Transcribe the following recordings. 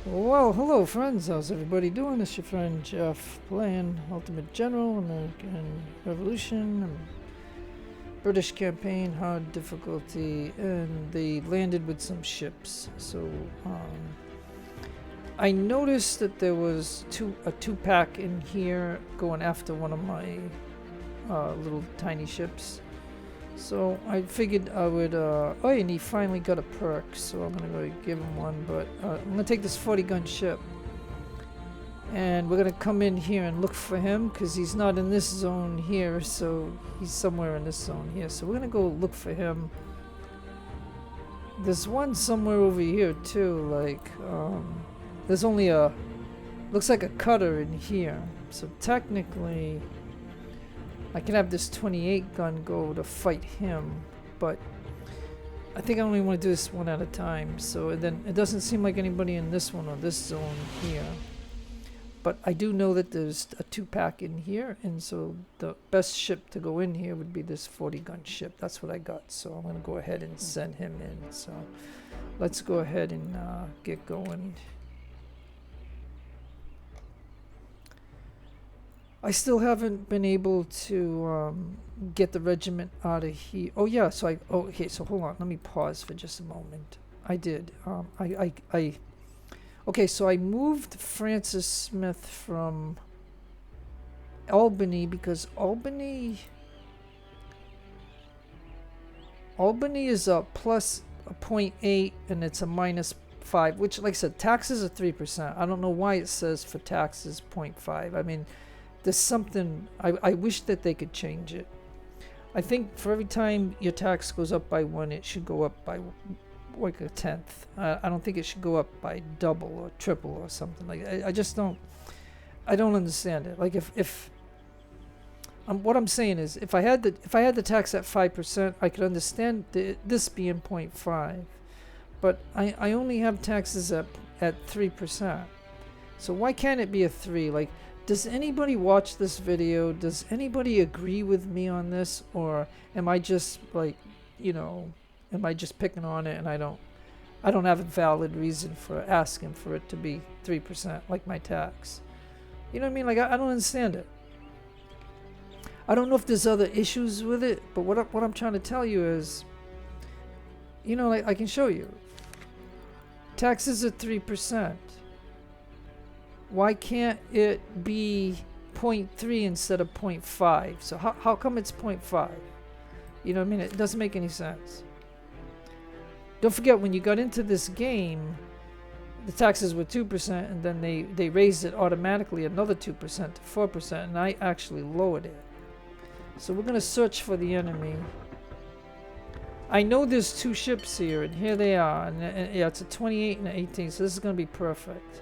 Well, hello friends, how's everybody doing? It's your friend Jeff playing Ultimate General, American Revolution, British campaign, hard difficulty, and they landed with some ships. So, I noticed that there was a two-pack in here going after one of my little tiny ships. So I figured I would, oh, and he finally got a perk, so I'm gonna go give him one, but I'm gonna take this 40 gun ship. And we're gonna come in here and look for him, because he's not in this zone here, so he's somewhere in this zone here. So we're gonna go look for him. There's one somewhere over here too, like, there's only looks like a cutter in here. So technically, I can have this 28 gun go to fight him, but I think I only want to do this one at a time. So then it doesn't seem like anybody in this one or this zone here. But I do know that there's a two-pack in here, and so the best ship to go in here would be this 40 gun ship. That's what I got, so I'm going to go ahead and send him in. So let's go ahead and get going. I still haven't been able to get the regiment out of here. Oh yeah, so okay, so hold on, let me pause for just a moment. I did. Okay, so I moved Francis Smith from Albany because Albany is a plus a 0.8 and it's a minus 5, which, like I said, taxes are 3%. I don't know why it says for taxes 0.5. I mean, there's something, I wish that they could change it. I think for every time your tax goes up by 1, it should go up by like a tenth. I don't think it should go up by double or triple or something like that. I just don't, I don't understand it. Like if what I'm saying is, if I had the tax at 5%, I could understand this being 0.5, but I only have taxes at 3%. So why can't it be a 3? Like, does anybody watch this video? Does anybody agree with me on this? Or am I just like, am I just picking on it and I don't have a valid reason for asking for it to be 3% like my tax? You know what I mean? Like, I don't understand it. I don't know if there's other issues with it, but what I'm trying to tell you is, like, I can show you. Taxes are 3%. Why can't it be 0.3 instead of 0.5? So how come it's 0.5? You know what I mean? It doesn't make any sense. Don't forget, when you got into this game, the taxes were 2%, and then they raised it automatically another 2% to 4%, and I actually lowered it. So we're going to search for the enemy. I know there's 2 ships here, and here they are. And yeah, it's a 28 and an 18, so this is going to be perfect.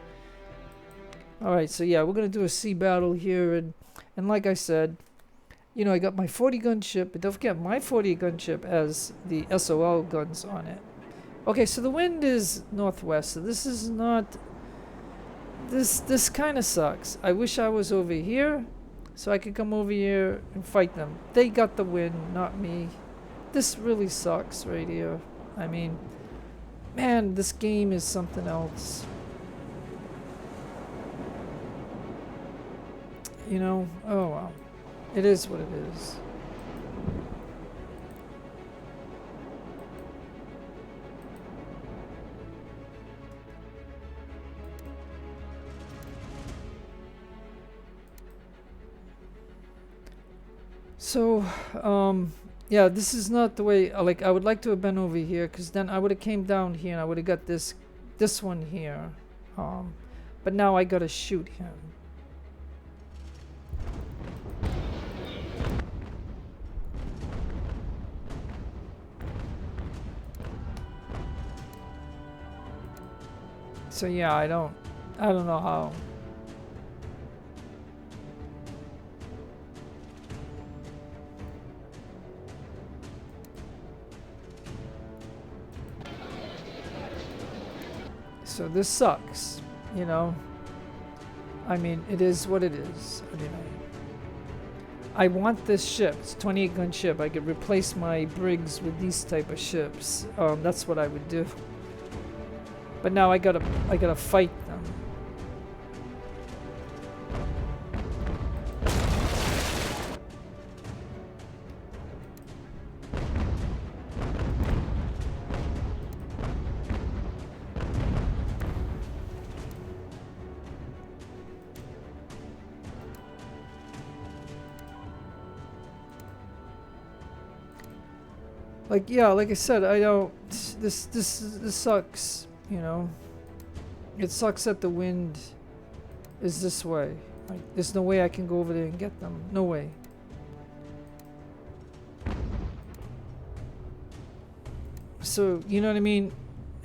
Alright, so yeah, we're going to do a sea battle here, and like I said, I got my 40 gun ship, but don't forget, my 40 gun ship has the Xsolla guns on it. Okay, so the wind is northwest, so this is not, this kind of sucks. I wish I was over here, so I could come over here and fight them. They got the win, not me. This really sucks right here. I mean, man, this game is something else. Oh well, it is what it is. So, yeah, this is not the way, like, I would like to have been over here, because then I would have came down here and I would have got this one here. But now I gotta shoot him. So yeah, I don't know how. So this sucks, I mean, it is what it is. I mean, I want this ship. It's a 28 gun ship. I could replace my brigs with these type of ships. That's what I would do. But now I gotta fight them. Like, yeah, like I said, I don't. This sucks. You know, it sucks that the wind is this way. Like, there's no way I can go over there and get them. No way. So, you know what I mean?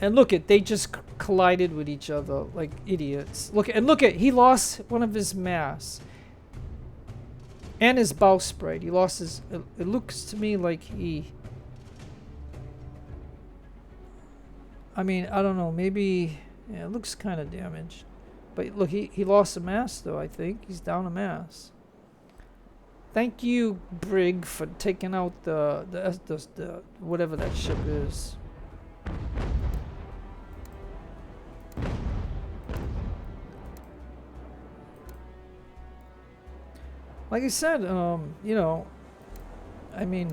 And look at, they just collided with each other like idiots. Look at, he lost one of his masts. And his bowsprit. He lost his, it looks to me like he, I mean, I don't know, maybe, yeah, it looks kind of damaged. But look, he lost a mast though, I think. He's down a mast. Thank you, Brig, for taking out the whatever that ship is. Like I said, you know, I mean,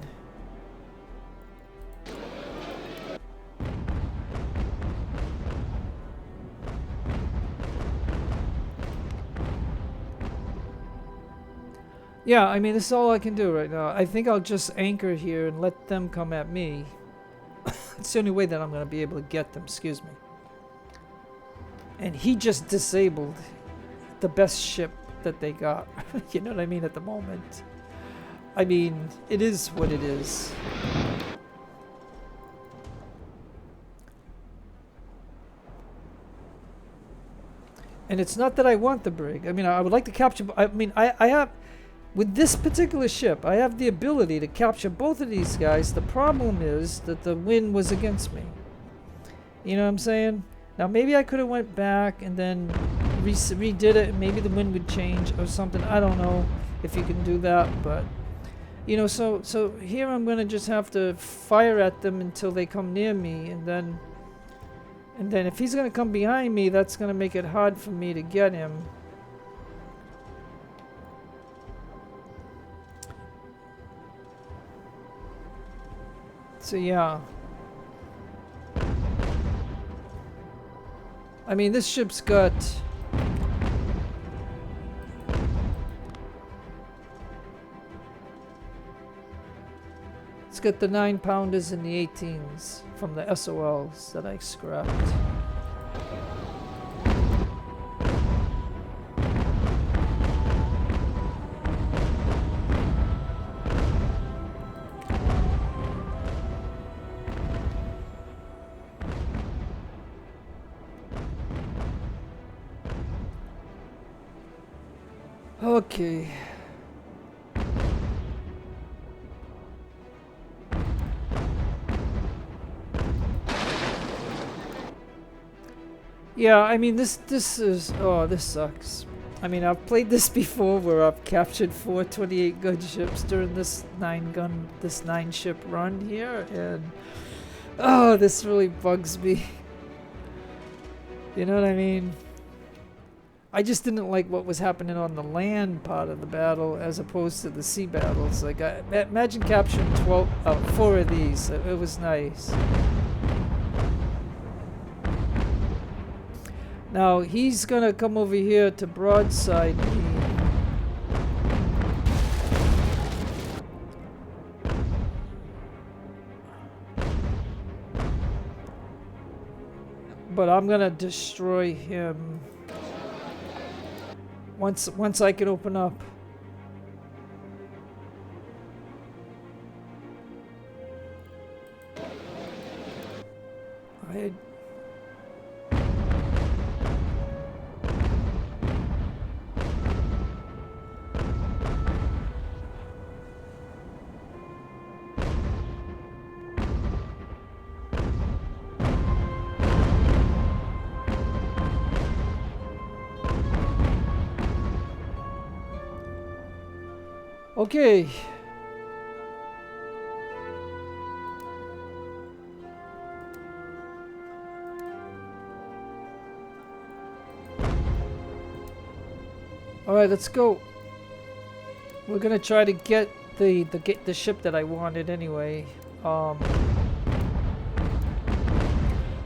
yeah, I mean, this is all I can do right now. I think I'll just anchor here and let them come at me. It's the only way that I'm going to be able to get them, excuse me. And he just disabled the best ship that they got. You know what I mean, at the moment. I mean, it is what it is. And it's not that I want the brig. I mean, I would like to capture, I mean, I have, with this particular ship, I have the ability to capture both of these guys. The problem is that the wind was against me. You know what I'm saying? Now, maybe I could have went back and then redid it, and maybe the wind would change or something. I don't know if you can do that, but you know, so here I'm gonna just have to fire at them until they come near me, and then if he's gonna come behind me, that's gonna make it hard for me to get him. So yeah. I mean, this ship's got, it's got the 9-pounders and the 18s from the Xsollas that I scrapped. Okay. Yeah, I mean, this is, oh, this sucks. I mean, I've played this before where I've captured 4 28-gun ships during this 9-ship run here, and oh, this really bugs me. You know what I mean? I just didn't like what was happening on the land part of the battle as opposed to the sea battles. Like, imagine capturing 4 of these. It was nice. Now, he's gonna come over here to broadside me. But I'm gonna destroy him once I can open up. Okay. All right, let's go. We're gonna try to get the ship that I wanted anyway.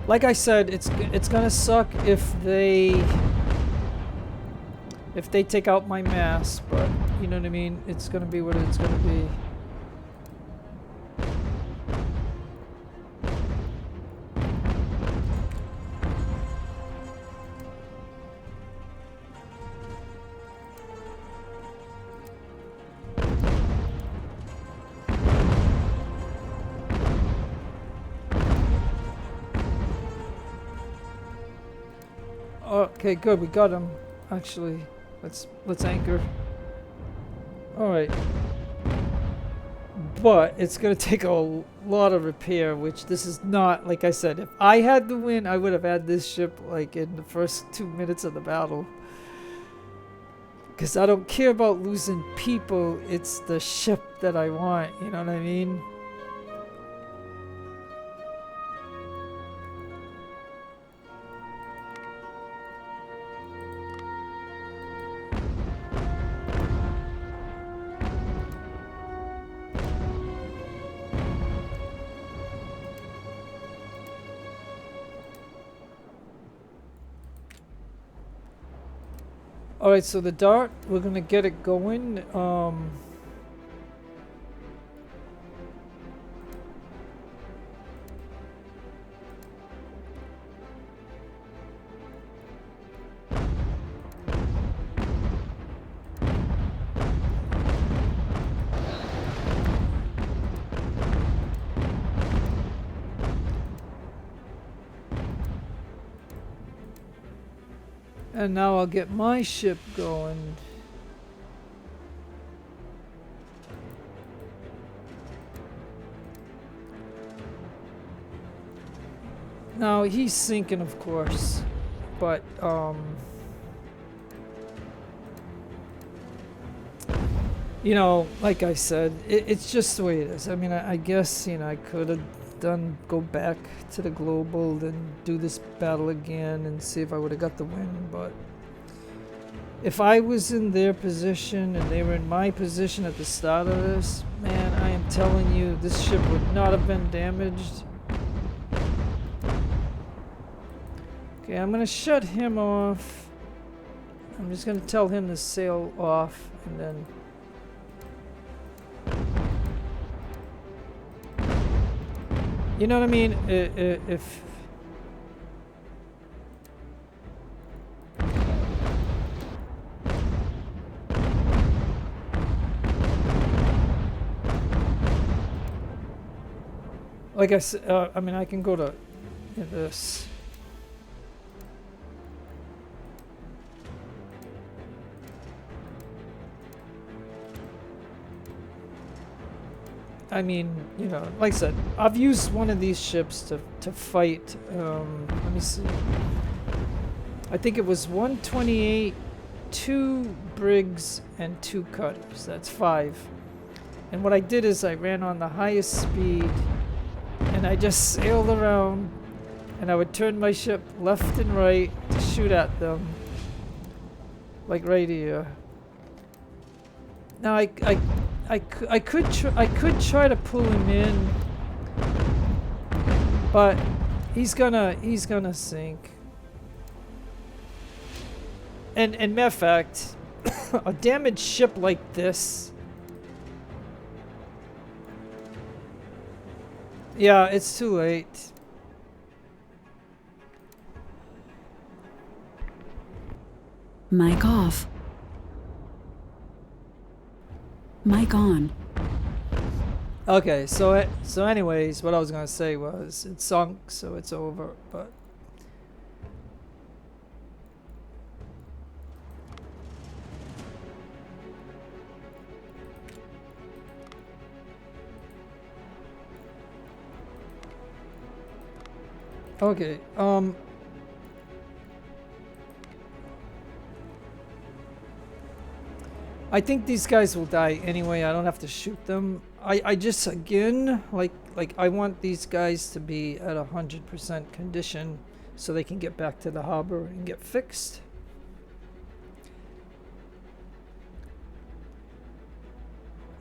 Like I said, it's gonna suck if they take out my mast, but you know what I mean? It's gonna be what it's gonna be. Okay, good. We got him. Actually, let's anchor. All right. But it's gonna take a lot of repair, which this is not. Like I said, if I had to win, I would have had this ship like in the first 2 minutes of the battle. Because I don't care about losing people, it's the ship that I want, you know what I mean? Alright, so the dart, we're gonna get it going. And now I'll get my ship going. Now he's sinking, of course, but you know, like I said, it's just the way it is. I mean, I guess, you know, I could have go back to the global, then do this battle again and see if I would have got the win. But if I was in their position and they were in my position at the start of this, man, I am telling you, this ship would not have been damaged. Okay, I'm gonna shut him off. I'm just gonna tell him to sail off, and then you know what I mean? If like I said, I mean, I can go to this. I mean, you know, like I said, I've used one of these ships to fight. Let me see. I think it was 128, 2 brigs, and 2 cutters. That's 5. And what I did is I ran on the highest speed, and I just sailed around, and I would turn my ship left and right to shoot at them, like right here. Now I could try to pull him in, but he's gonna sink. And matter of fact, a damaged ship like this, yeah, it's too late. Mic off. Mic on. Okay, so anyways, what I was gonna say was it sunk, so it's over. But okay, I think these guys will die anyway. I don't have to shoot them. I just, again, like I want these guys to be at 100% condition so they can get back to the harbor and get fixed.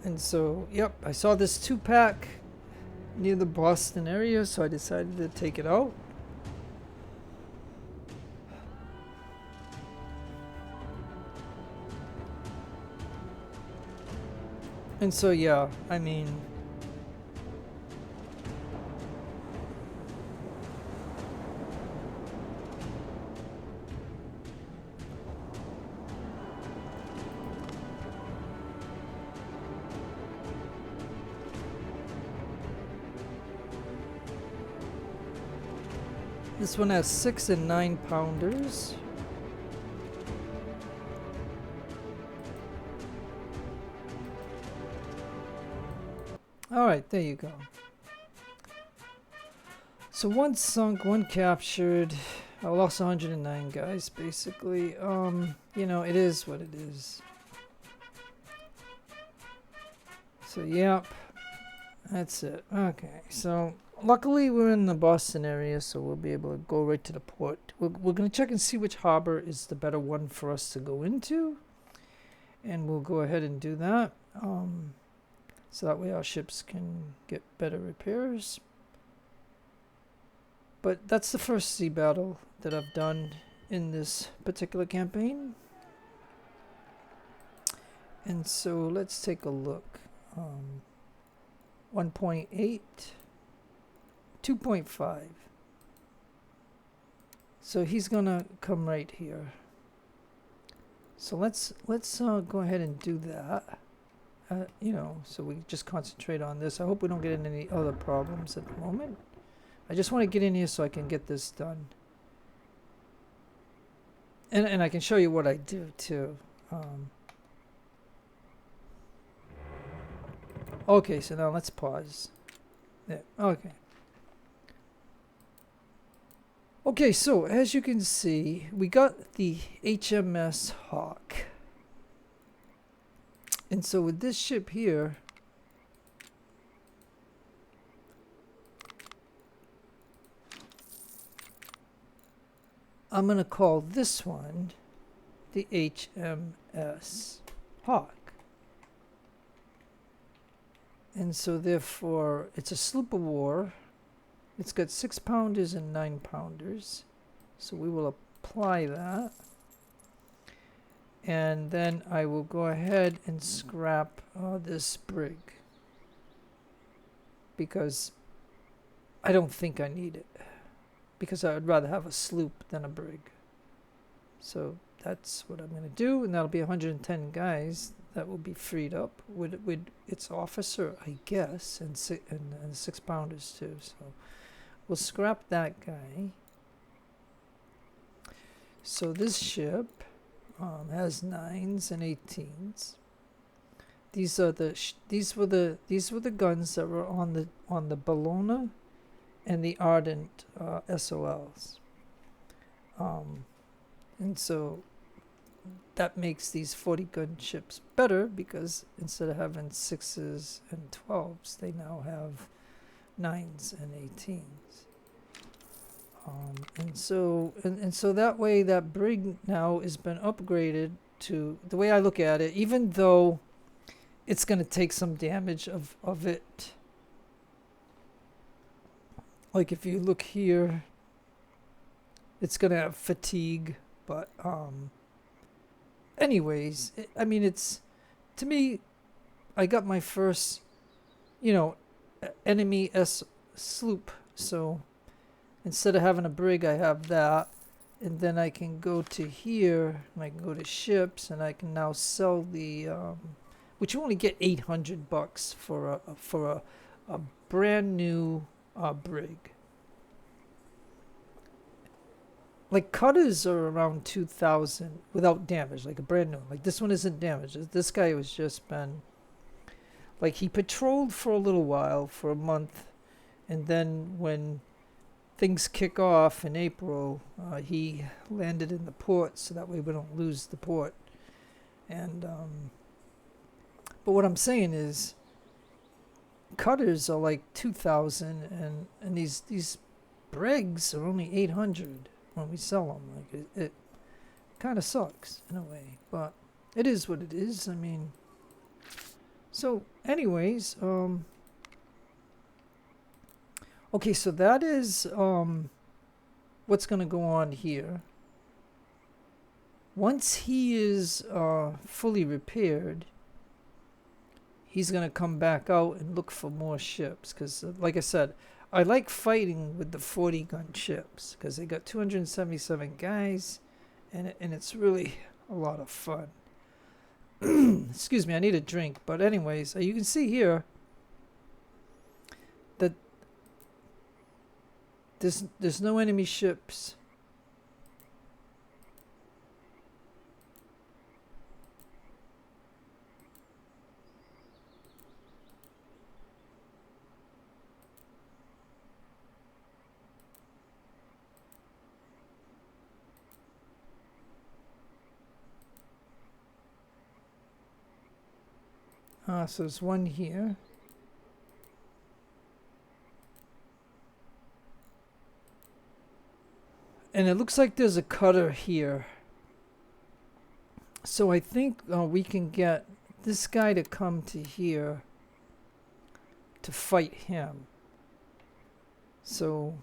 And so, yep, I saw this 2-pack near the Boston area, so I decided to take it out. And so, yeah, I mean, this one has 6 and 9 pounders. All right, there you go. So one sunk, one captured. I lost 109 guys, basically. You know, it is what it is. So, yep. That's it. Okay, so luckily we're in the Boston area, so we'll be able to go right to the port. We're going to check and see which harbor is the better one for us to go into. And we'll go ahead and do that. So that way our ships can get better repairs. But that's the first sea battle that I've done in this particular campaign. And so let's take a look. 1.8, 2.5. So he's gonna come right here. So let's go ahead and do that. You know, so we just concentrate on this. I hope we don't get in any other problems at the moment. I just want to get in here so I can get this done. And I can show you what I do too. Okay, so now let's pause. Yeah, okay. Okay, so as you can see, we got the HMS Hawk. And so with this ship here, I'm going to call this one the HMS Hawk. And so therefore, it's a sloop of war. It's got 6-pounders and 9-pounders. So we will apply that. And then I will go ahead and scrap this brig. Because I don't think I need it. Because I would rather have a sloop than a brig. So that's what I'm going to do. And that'll be 110 guys that will be freed up with its officer, I guess, and 6-pounders too. So we'll scrap that guy. So this ship has 9s and 18s. These are these were the guns that were on the Bellona and the Ardent SOLs. And so that makes these 40-gun ships better because instead of having 6s and 12s, they now have 9s and 18s. And so that way that brig now has been upgraded to, the way I look at it, even though it's going to take some damage of it. Like if you look here, it's going to have fatigue, but anyways, I mean, it's, to me, I got my first, you know, enemy sloop. So instead of having a brig, I have that. And then I can go to here, and I can go to ships, and I can now sell the, which you only get $800 for a brand new brig. Like cutters are around 2,000 without damage, like a brand new. Like this one isn't damaged. This guy was just been, like he patrolled for a little while, for a month, and then when things kick off in April, he landed in the port, so that way we don't lose the port. And but what I'm saying is, cutters are like 2,000, and these brigs are only 800. When we sell them, like it kind of sucks in a way, but it is what it is. I mean, so anyways, okay, so that is what's going to go on here. Once he is fully repaired, he's going to come back out and look for more ships, because like I said, I like fighting with the 40-gun ships because they got 277 guys, and it's really a lot of fun. Excuse me, I need a drink. But anyways, you can see here that there's no enemy ships. So there's one here. And it looks like there's a cutter here. So I think we can get this guy to come to here to fight him. So,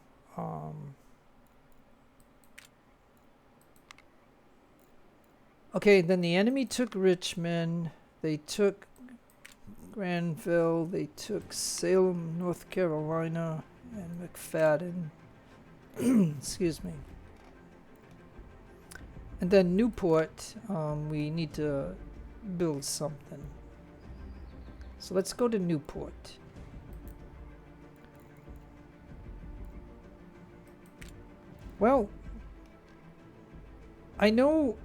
okay, then the enemy took Richmond. They took Granville. They took Salem, North Carolina, and McFadden. Excuse me. And then Newport, we need to build something. So let's go to Newport. Well, I know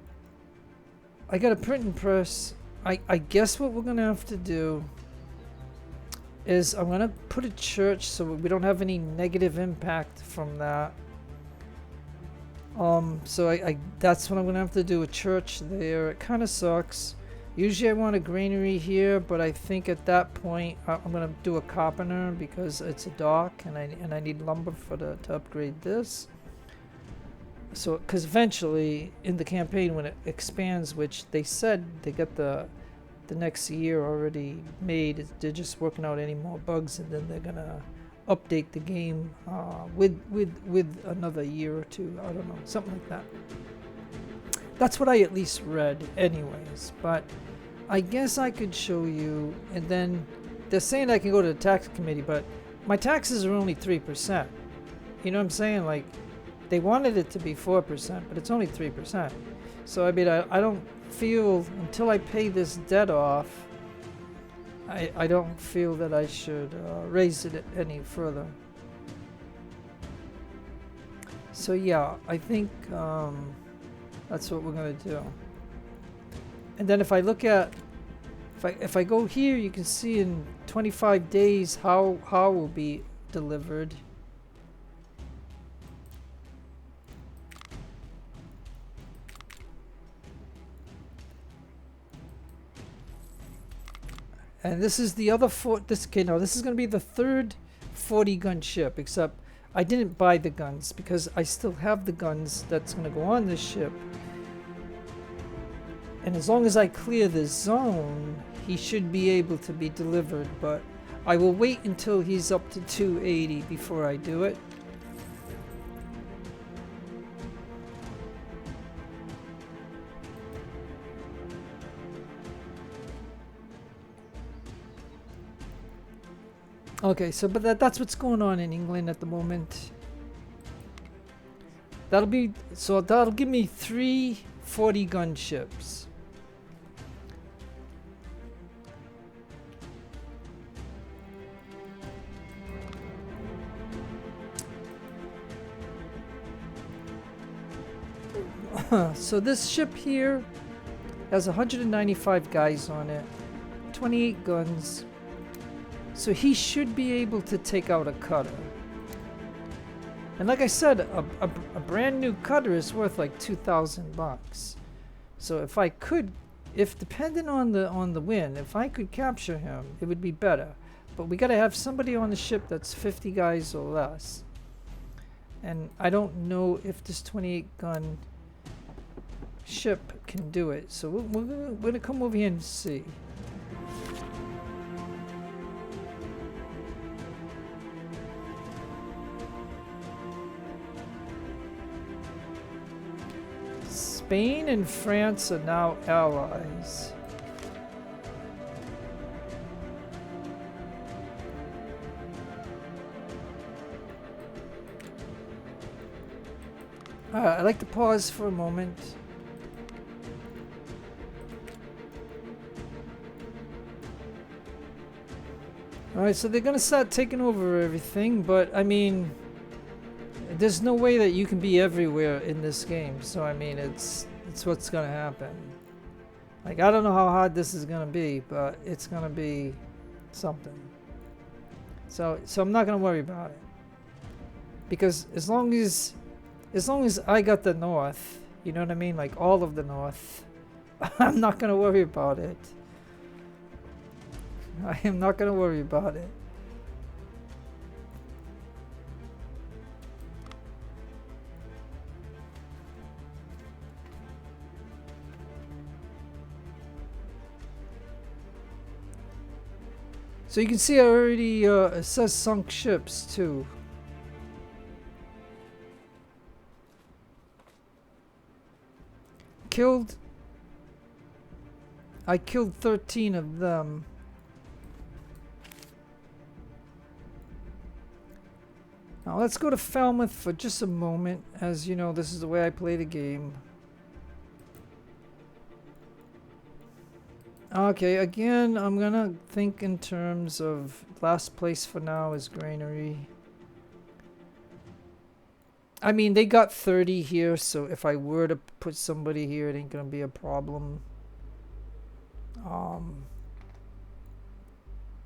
I got a printing press. I guess what we're going to have to do is I'm going to put a church so we don't have any negative impact from that. So that's what I'm going to have to do, a church there. It kind of sucks. Usually I want a granary here, but I think at that point I'm going to do a carpenter because it's a dock and I need lumber to upgrade this. So, because eventually in the campaign when it expands, which they said they got the next year already made, they're just working out any more bugs and then they're going to update the game with another year or two. I don't know, something like that. That's what I at least read anyways, but I guess I could show you. And then they're saying I can go to the tax committee, but my taxes are only 3%. You know what I'm saying? Like, they wanted it to be 4%, but it's only 3%. So I mean, I don't feel, until I pay this debt off, I don't feel that I should raise it any further. So yeah, I think that's what we're gonna do. And then if I look at, if I go here, you can see in 25 days how will be delivered. And this is the other this is going to be the third 40 gun ship, except I didn't buy the guns because I still have the guns that's going to go on this ship. And as long as I clear this zone, he should be able to be delivered, but I will wait until he's up to 280 before I do it. Okay, so but that's what's going on in England at the moment. That'll give me 3 40 gun ships. So this ship here has 195 guys on it, 28 guns. So he should be able to take out a cutter. And like I said, a brand new cutter is worth like $2,000. So if I could, depending on the win, if I could capture him, it would be better. But we got to have somebody on the ship that's 50 guys or less. And I don't know if this 28 gun ship can do it. So we're gonna come over here and see. Spain and France are now allies. I'd like to pause for a moment. Alright, so they're gonna start taking over everything, but I mean, there's no way that you can be everywhere in this game. So I mean, it's what's gonna happen. Like, I don't know how hard this is gonna be, but it's gonna be something. So I'm not gonna worry about it, because as long as I got the north, you know what I mean, like all of the north, I'm not gonna worry about it. I am not going to worry about it. So you can see I already, it says sunk ships too. I killed 13 of them. Now let's go to Falmouth for just a moment. As you know, this is the way I play the game. Okay, again, I'm gonna think in terms of last place for now is granary. I mean, they got 30 here, so if I were to put somebody here, it ain't gonna be a problem.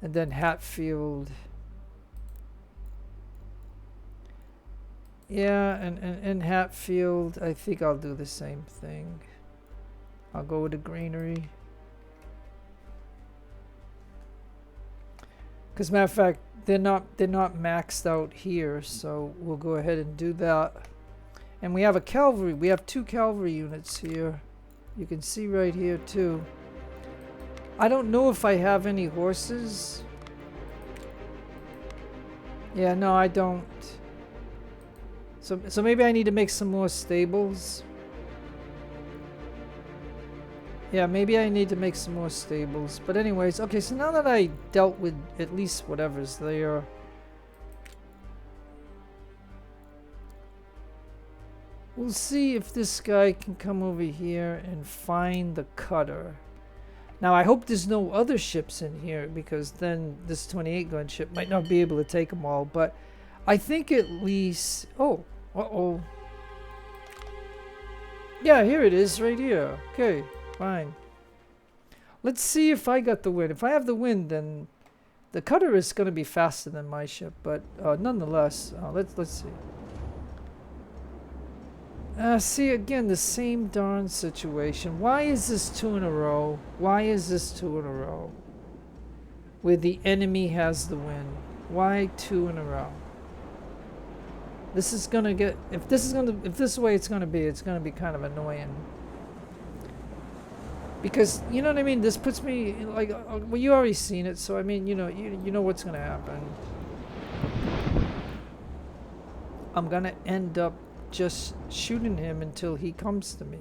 And then Hatfield. Yeah, and Hatfield, I think I'll do the same thing. I'll go with the granary. Because matter of fact, they're not maxed out here, so we'll go ahead and do that. And we have a cavalry. We have 2 cavalry units here. You can see right here too. I don't know if I have any horses. Yeah, no, I don't. So maybe I need to make some more stables. Yeah, maybe I need to make some more stables. But anyways, okay, so now that I dealt with at least whatever's there. We'll see if this guy can come over here and find the cutter. Now I hope there's no other ships in here, because then this 28 gun ship might not be able to take them all. But I think at least... Oh, uh-oh. Yeah, here it is right here. Okay. Fine. Let's see if I got the wind. If I have the wind, then the cutter is going to be faster than my ship. But nonetheless, let's see. See again the same darn situation. Why is this 2 in a row? Why is this 2 in a row? Where the enemy has the wind. Why 2 in a row? This is gonna get. If this is the way it's gonna be kind of annoying. Because, you know what I mean, this puts me, like, well, you already seen it, so I mean, you know what's going to happen. I'm going to end up just shooting him until he comes to me.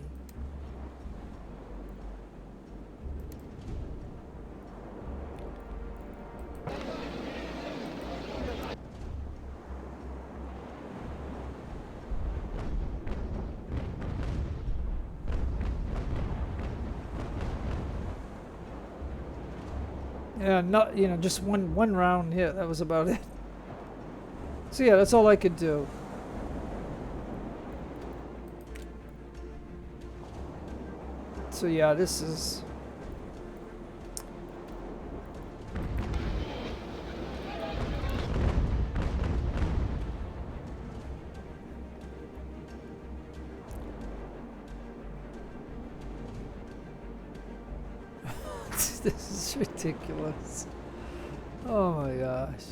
Yeah, not, just one round hit. That was about it. So yeah, that's all I could do. So yeah, this is... This is ridiculous. Oh my gosh.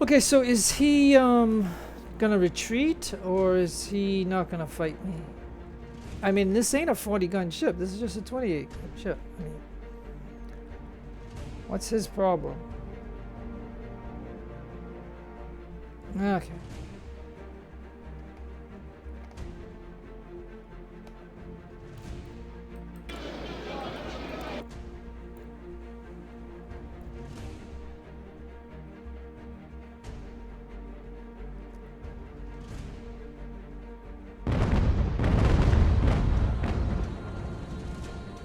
Okay, so is he gonna retreat, or is he not gonna fight me? I mean, this ain't a 40 gun ship. This is just a 28 gun ship. I mean, what's his problem? Okay.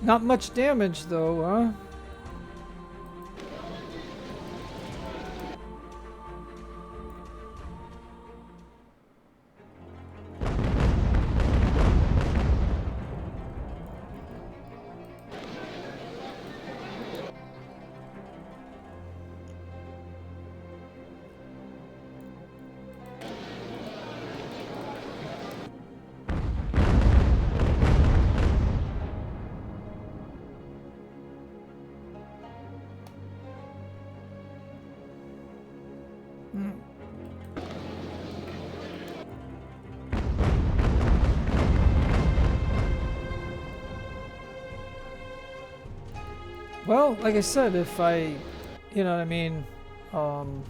Not much damage though, huh? Hmm. Well, like I said, if I, you know what I mean, um,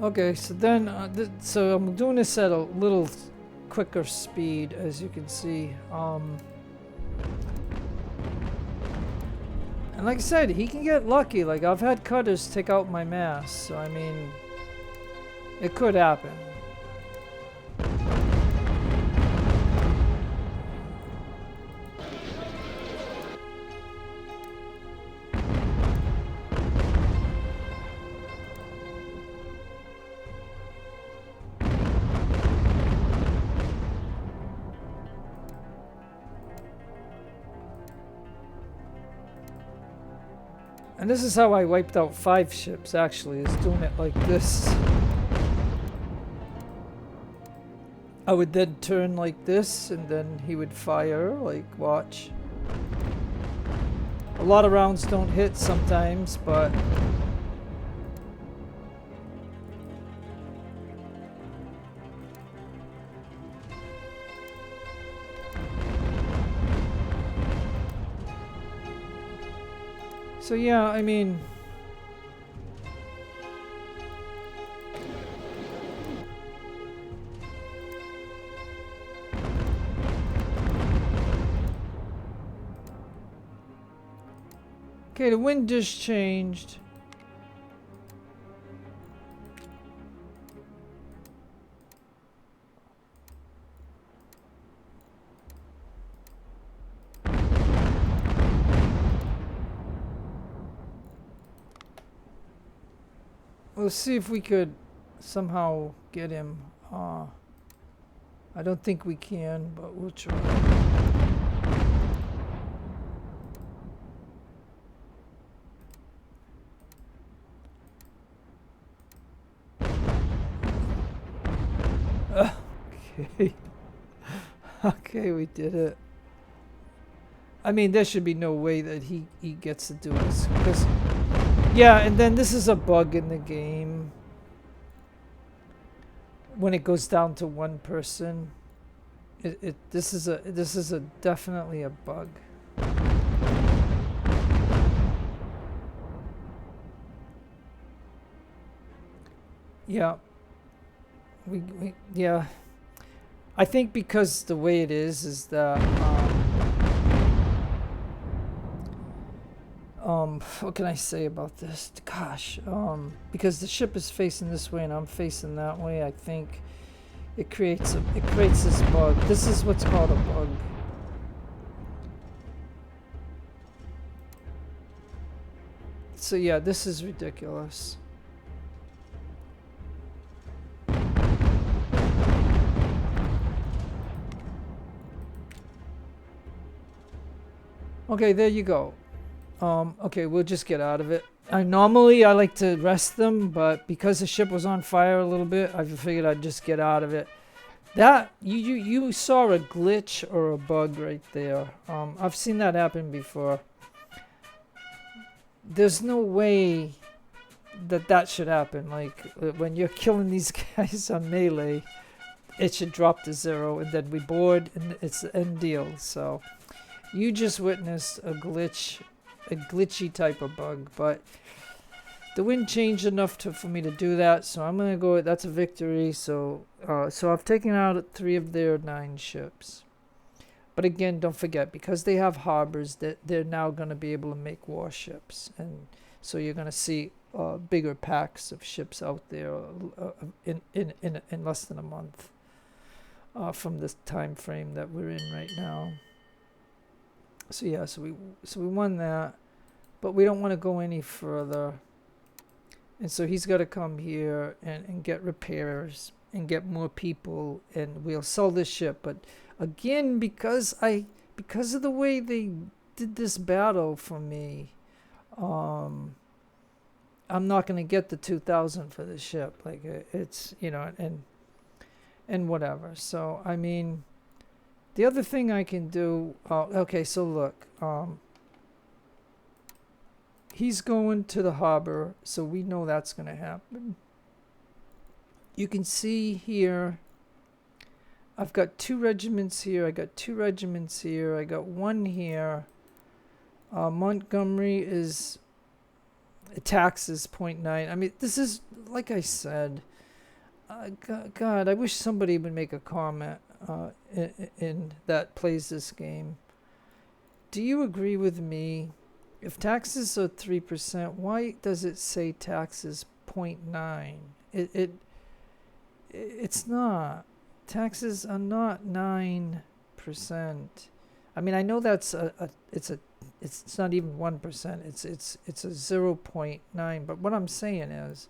okay, so then, so I'm doing this at a little quicker speed, as you can see. And like I said, he can get lucky. Like, I've had cutters take out my mast, so I mean, it could happen. And this is how I wiped out 5 ships, actually, is doing it like this. I would then turn like this, and then he would fire, like, watch. A lot of rounds don't hit sometimes, but... So yeah, I mean... Okay, the wind just changed. Let's see if we could somehow get him. I don't think we can, but we'll try. Okay. Okay, we did it. I mean, there should be no way that he gets to do this. Because, yeah, and then this is a bug in the game. When it goes down to 1 person, this is a definitely a bug. Yeah. Yeah. I think because the way it is that what can I say about this? Gosh, because the ship is facing this way and I'm facing that way, I think it creates this bug. This is what's called a bug. So yeah, this is ridiculous. Okay, there you go. Okay, we'll just get out of it. Normally I like to rest them, but because the ship was on fire a little bit, I figured I'd just get out of it. That you saw a glitch or a bug right there. I've seen that happen before. There's no way that should happen. Like when you're killing these guys on melee, it should drop to 0, and then we board, and it's the end deal. So you just witnessed a glitchy type of bug, but the wind changed enough for me to do that, so I'm gonna go. That's a victory. So I've taken out 3 of their 9 ships. But again, don't forget, because they have harbors, that they're now gonna be able to make warships, and so you're gonna see bigger packs of ships out there in less than a month from this time frame that we're in right now. So yeah, so we won that, but we don't want to go any further. And so he's got to come here and get repairs and get more people, and we'll sell this ship. But again, because of the way they did this battle for me, I'm not going to get the 2,000 for the ship. Like, it's, you know, and whatever. So I mean, the other thing I can do, okay, so look, he's going to the harbor, so we know that's going to happen. You can see here, I've got 2 regiments here, I got 2 regiments here, I got 1 here. Montgomery is, taxes 0.9. I mean, this is, like I said, God, I wish somebody would make a comment in that plays this game. Do you agree with me? If taxes are 3%, why does it say taxes 0.9? It's not. Taxes are not 9%. I mean, I know that's it's not even 1%. It's a 0.9. But what I'm saying is,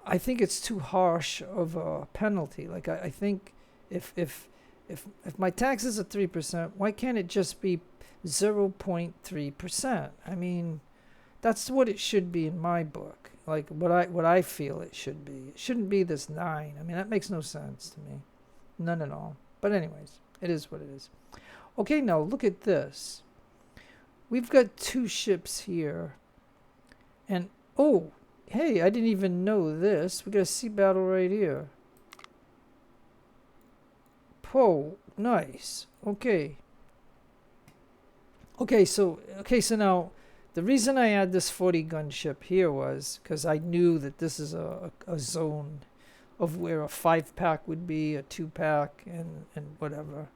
I think it's too harsh of a penalty. Like I think if my taxes are 3%, why can't it just be 0.3%? I mean, that's what it should be in my book. Like what I feel it should be. It shouldn't be this 9. I mean, that makes no sense to me. None at all. But anyways, it is what it is. Okay, now look at this. We've got 2 ships here. And oh, hey, I didn't even know this. We got a sea battle right here. Oh, nice. Okay. Okay, so now the reason I had this 40 gun ship here was because I knew that this is a zone of where a 5-pack would be, a 2-pack, and whatever.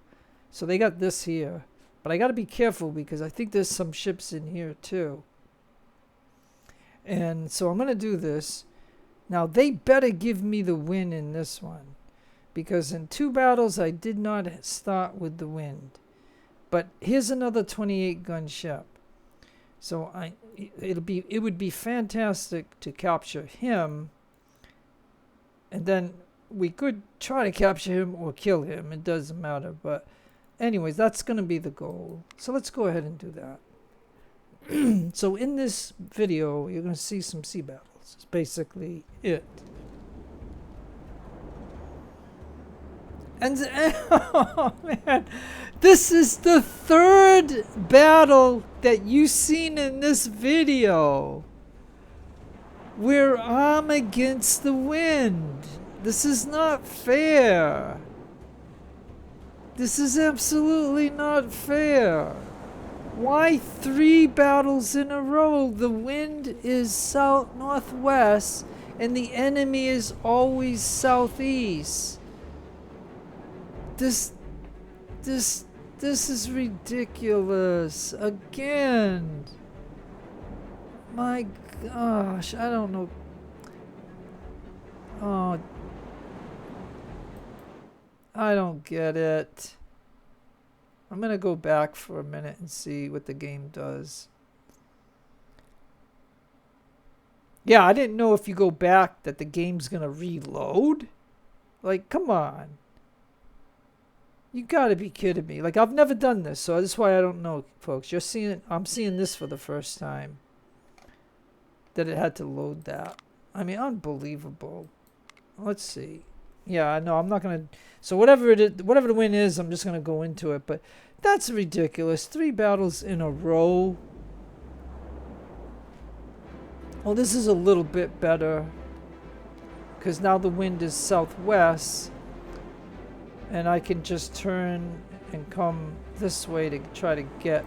So they got this here. But I got to be careful because I think there's some ships in here too. And so I'm going to do this. Now they better give me the win in this one. Because in 2 battles I did not start with the wind. But here's another 28 gun ship. So it would be fantastic to capture him. And then we could try to capture him or kill him. It doesn't matter. But anyways, that's going to be the goal. So let's go ahead and do that. So in this video, you're going to see some sea battles. It's basically it. And oh man, this is the 3rd battle that you've seen in this video where I'm against the wind. This is not fair. This is absolutely not fair. Why 3 battles in a row? The wind is south-northwest and the enemy is always southeast. This is ridiculous. Again. My gosh, I don't know. Oh, I don't get it. I'm going to go back for a minute and see what the game does. Yeah, I didn't know if you go back that the game's going to reload. Like, come on. You got to be kidding me. Like, I've never done this, so that's why I don't know, folks. I'm seeing this for the first time. That it had to load that. I mean, unbelievable. Let's see. Yeah, no, I'm not going to... So whatever the win is, I'm just going to go into it. But that's ridiculous. 3 battles in a row. Well, this is a little bit better. Because now the wind is southwest. And I can just turn and come this way to try to get...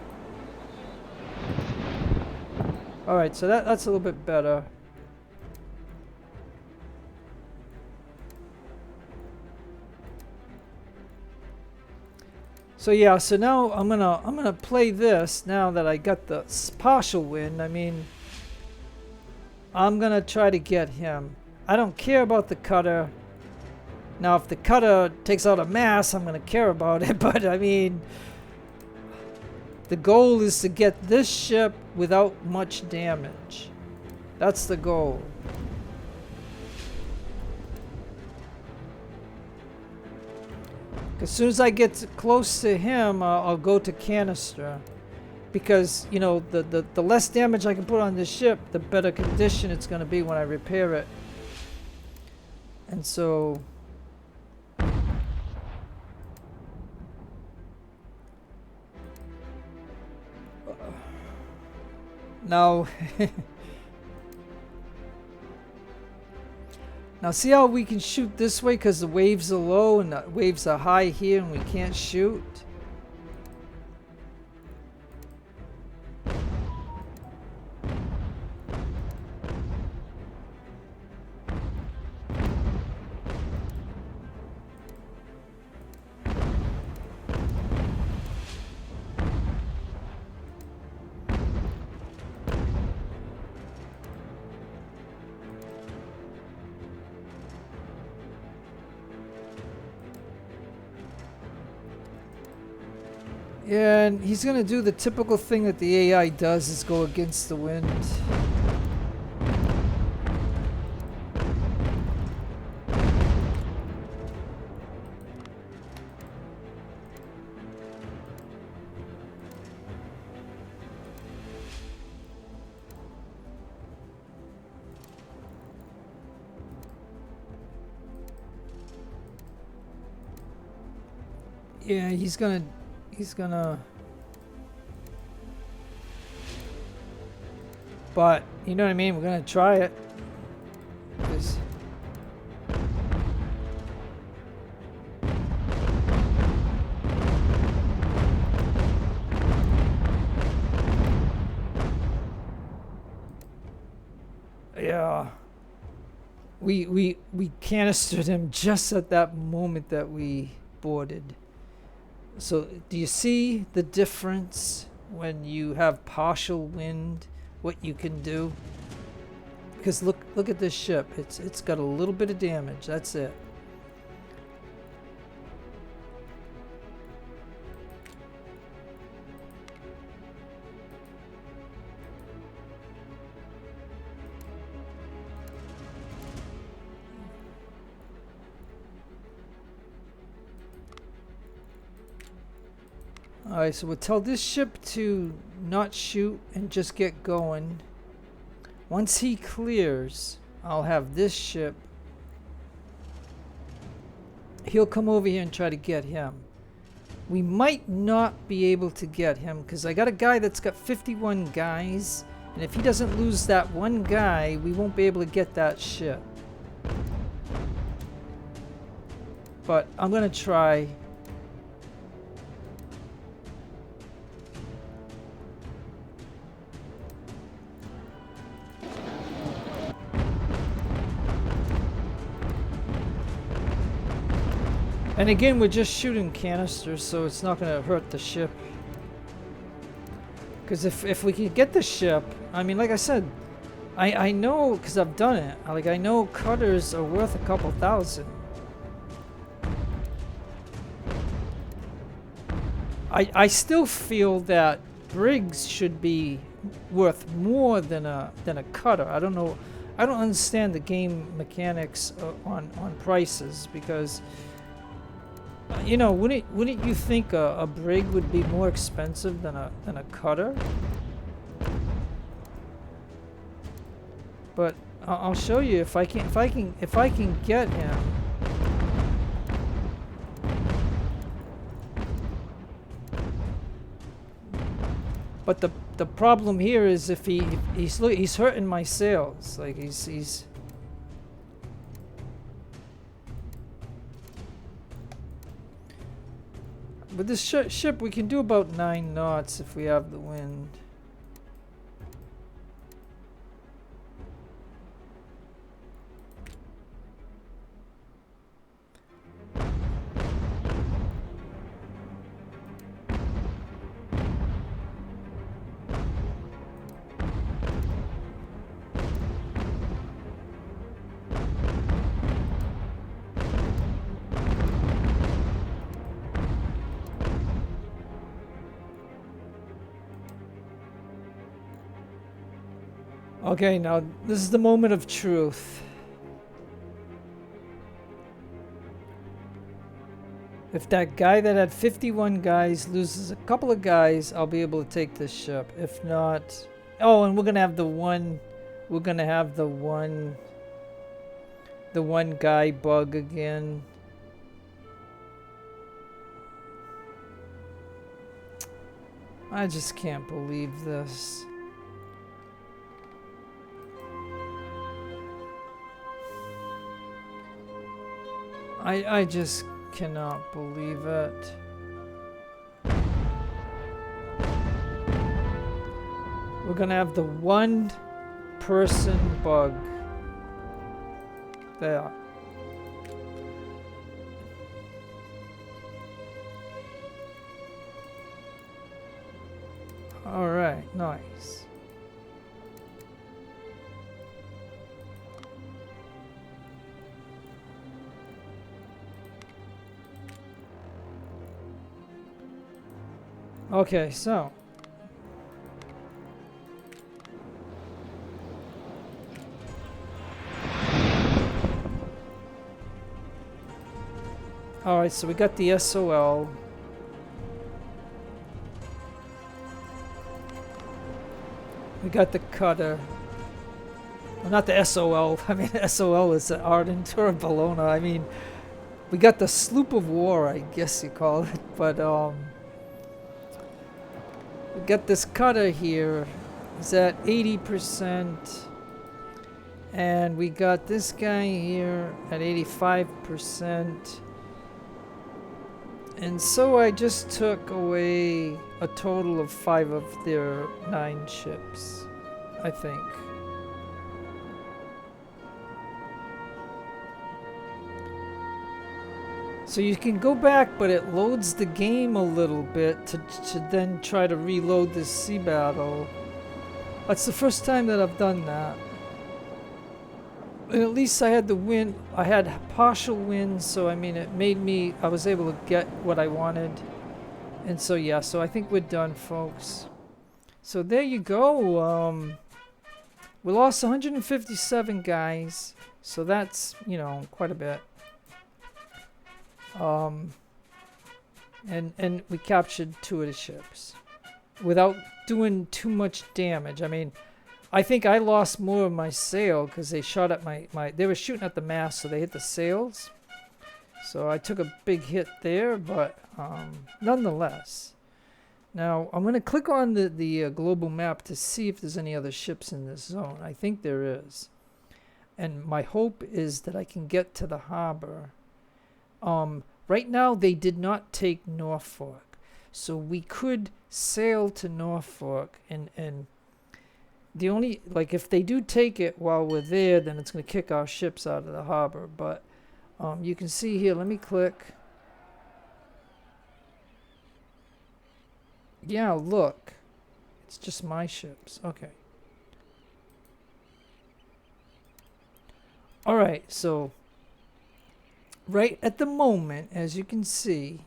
Alright, so that's a little bit better. So yeah, so now I'm gonna play this now that I got the partial win. I mean, I'm gonna try to get him. I don't care about the cutter. Now, if the cutter takes out a mass, I'm gonna care about it. But I mean, the goal is to get this ship without much damage. That's the goal. As soon as I get close to him, I'll go to canister. Because, you know, the less damage I can put on this ship, the better condition it's going to be when I repair it. And so... Now... Now see how we can shoot this way because the waves are low and the waves are high here and we can't shoot? Yeah, and he's gonna do the typical thing that the AI does, is go against the wind. Yeah, he's gonna... But, you know what I mean? We're gonna try it. 'Cause yeah. We canistered him just at that moment that we boarded. So do you see the difference when you have partial wind, what you can do? Because look at this ship. It's got a little bit of damage. That's it. Alright, so we'll tell this ship to not shoot and just get going. Once he clears, I'll have this ship. He'll come over here and try to get him. We might not be able to get him because I got a guy that's got 51 guys. And if he doesn't lose that one guy, we won't be able to get that ship. But I'm going to try. And again, we're just shooting canisters, so it's not going to hurt the ship. Because if we can get the ship, I mean, like I said, I know, because I've done it, like I know cutters are worth a couple thousand. I still feel that brigs should be worth more than a cutter. I don't know, I don't understand the game mechanics on prices, because you know, wouldn't you think a brig would be more expensive than a cutter? But I'll show you if I can get him. But the problem here is if he's hurting my sails, like he's. With this ship, we can do about 9 knots if we have the wind. Okay, now this is the moment of truth. If that guy that had 51 guys loses a couple of guys, I'll be able to take this ship. If not... Oh, and we're gonna have the one... We're gonna have the one guy bug again. I just can't believe this. I just cannot believe it. We're gonna have the one person bug. There. Alright, nice. Okay, so alright, so we got the Xsolla. We got the cutter. Well, not the SOL. I mean, SOL is the Ardent or Bologna. I mean, we got the sloop of war, I guess you call it. But, we got this cutter here. It's at 80%. And we got this guy here at 85%. And so I just took away a total of 5 of their 9 ships, I think. So you can go back, but it loads the game a little bit to then try to reload this sea battle. That's the first time that I've done that. And at least I had the win. I had partial wins, so I mean, it made me. I was able to get what I wanted, and so yeah. So I think we're done, folks. So there you go. We lost 157 guys, so that's, you know, quite a bit. And we captured 2 of the ships without doing too much damage. I mean, I think I lost more of my sail because they shot at my they were shooting at the mast, so they hit the sails. So I took a big hit there, but nonetheless. Now I'm going to click on the global map to see if there's any other ships in this zone. I think there is. And my hope is that I can get to the harbor. Right now they did not take Norfolk. So we could sail to Norfolk and the only, like, if they do take it while we're there, then it's going to kick our ships out of the harbor. But you can see here, let me click. Yeah, look. It's just my ships. Okay. Alright, so right at the moment, as you can see,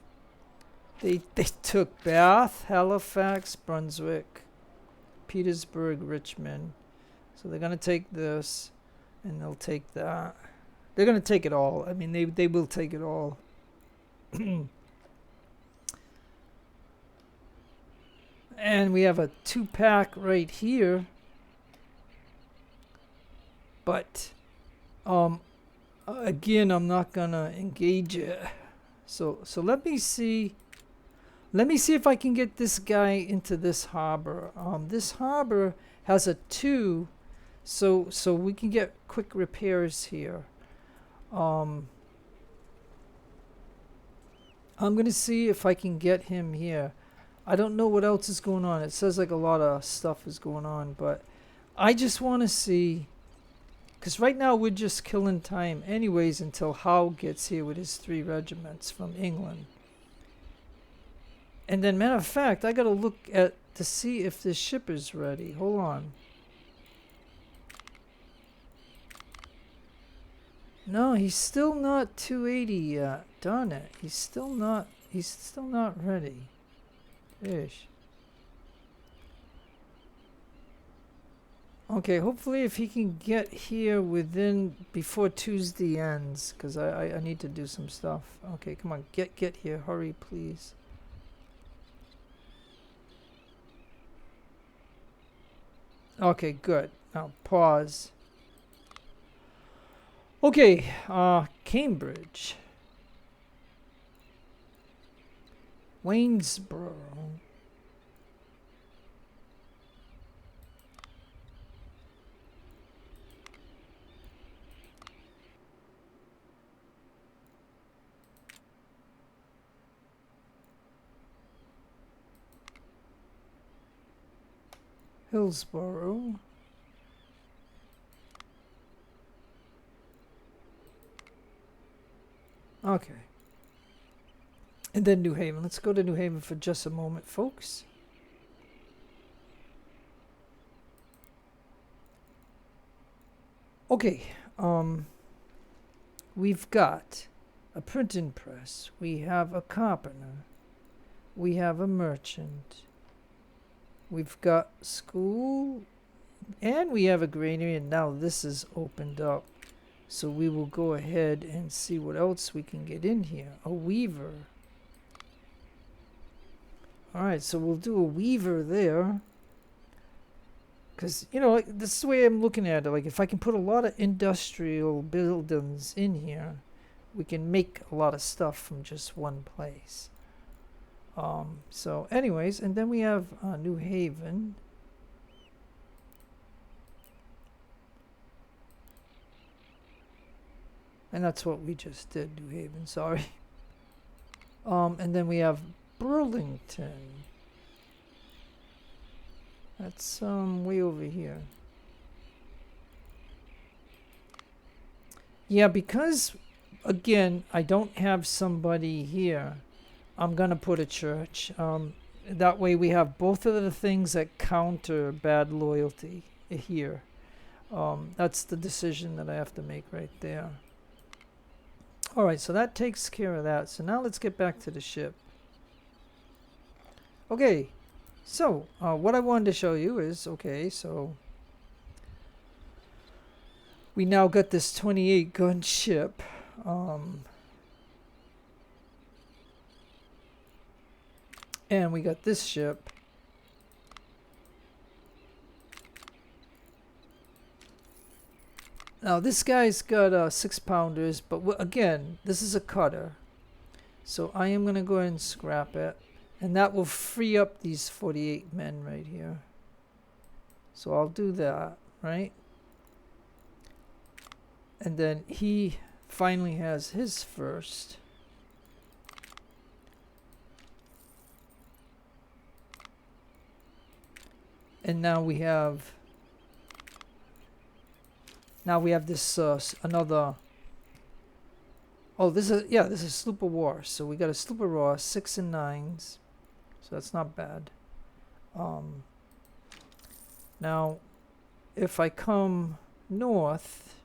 they took Bath, Halifax, Brunswick, Petersburg, Richmond. So they're going to take this, and they'll take that. They're going to take it all. I mean, they will take it all. And we have a 2-pack right here. But, again, I'm not going to engage it. So let me see. Let me see if I can get this guy into this harbor. This harbor has a 2, so we can get quick repairs here. I'm gonna see if I can get him here. I don't know what else is going on. It says like a lot of stuff is going on, but I just want to see, because right now we're just killing time anyways until Howe gets here with his 3 regiments from England. And then, matter of fact, I gotta look at to see if this ship is ready. Hold on. No, he's still not 280 yet. Darn it. He's still not ready. Ish. Okay, hopefully if he can get here before Tuesday ends, because I need to do some stuff. Okay, come on, get here, hurry please. Okay, good. Now pause. Okay, Cambridge. Waynesboro. Hillsboro. Okay. And then New Haven. Let's go to New Haven for just a moment, folks. Okay. We've got a printing press. We have a carpenter. We have a merchant. We've got school. And we have a granary, and now this is opened up. So we will go ahead and see what else we can get in here. A weaver. Alright, so we'll do a weaver there. Because, you know, like, this is the way I'm looking at it. Like, if I can put a lot of industrial buildings in here, we can make a lot of stuff from just one place. So anyways, and then we have New Haven. And that's what we just did, New Haven, sorry. And then we have Burlington. That's way over here. Yeah, because, again, I don't have somebody here, I'm going to put a church. That way we have both of the things that counter bad loyalty here. That's the decision that I have to make right there. Alright, so that takes care of that. So now let's get back to the ship. Okay, so what I wanted to show you is, okay, so we now got this 28 gun ship. And we got this ship. Now this guy's got 6-pounders, but again, this is a cutter. So I am going to go ahead and scrap it. And that will free up these 48 men right here. So I'll do that, right? And then he finally has his first. And now we have this another. Oh, this is sloop of war. So we got a sloop of war, 6 and 9s. So that's not bad. Now, if I come north,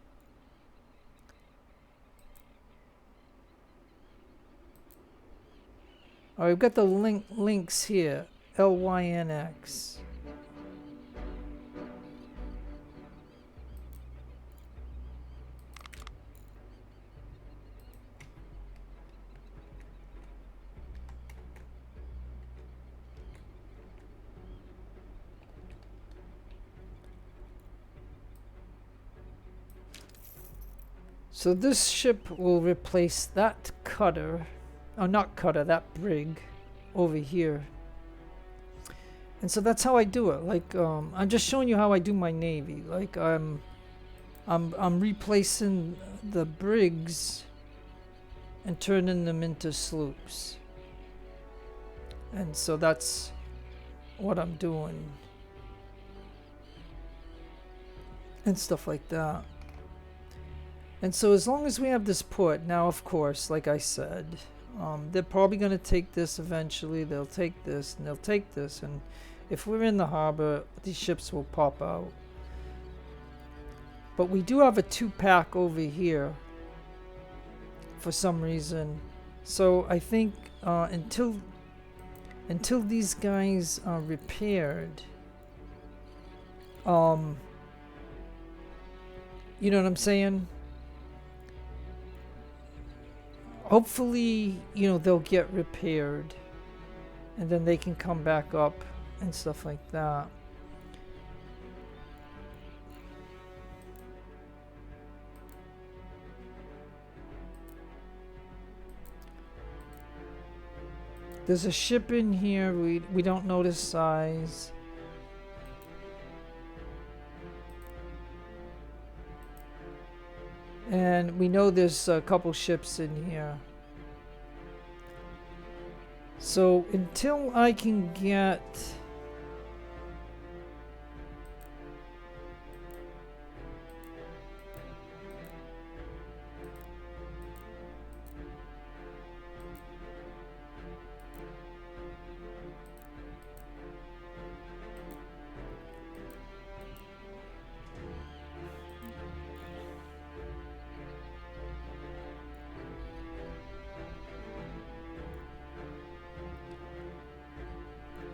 oh, we've got the links here, LYNX. So this ship will replace that cutter, oh not cutter, that brig over here. And so that's how I do it. Like I'm just showing you how I do my navy. Like I'm replacing the brigs and turning them into sloops. And so that's what I'm doing. And stuff like that. And so as long as we have this port, now of course, like I said, they're probably going to take this eventually. They'll take this and they'll take this. And if we're in the harbor, these ships will pop out. But we do have a 2-pack over here for some reason. So I think until these guys are repaired, You know what I'm saying? Hopefully, you know, they'll get repaired and then they can come back up and stuff like that. There's a ship in here. We don't know the size. And we know there's a couple ships in here. So until I can get...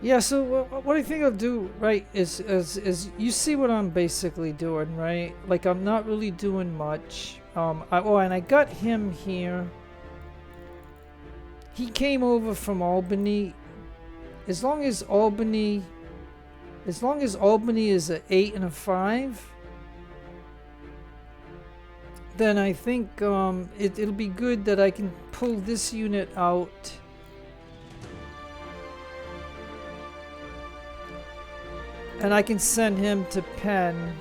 Yeah, so what I think I'll do, right, is you see what I'm basically doing, right? Like, I'm not really doing much. And I got him here. He came over from Albany. As long as Albany is an 8 and a 5, then I think it'll be good that I can pull this unit out. And I can send him to Penn.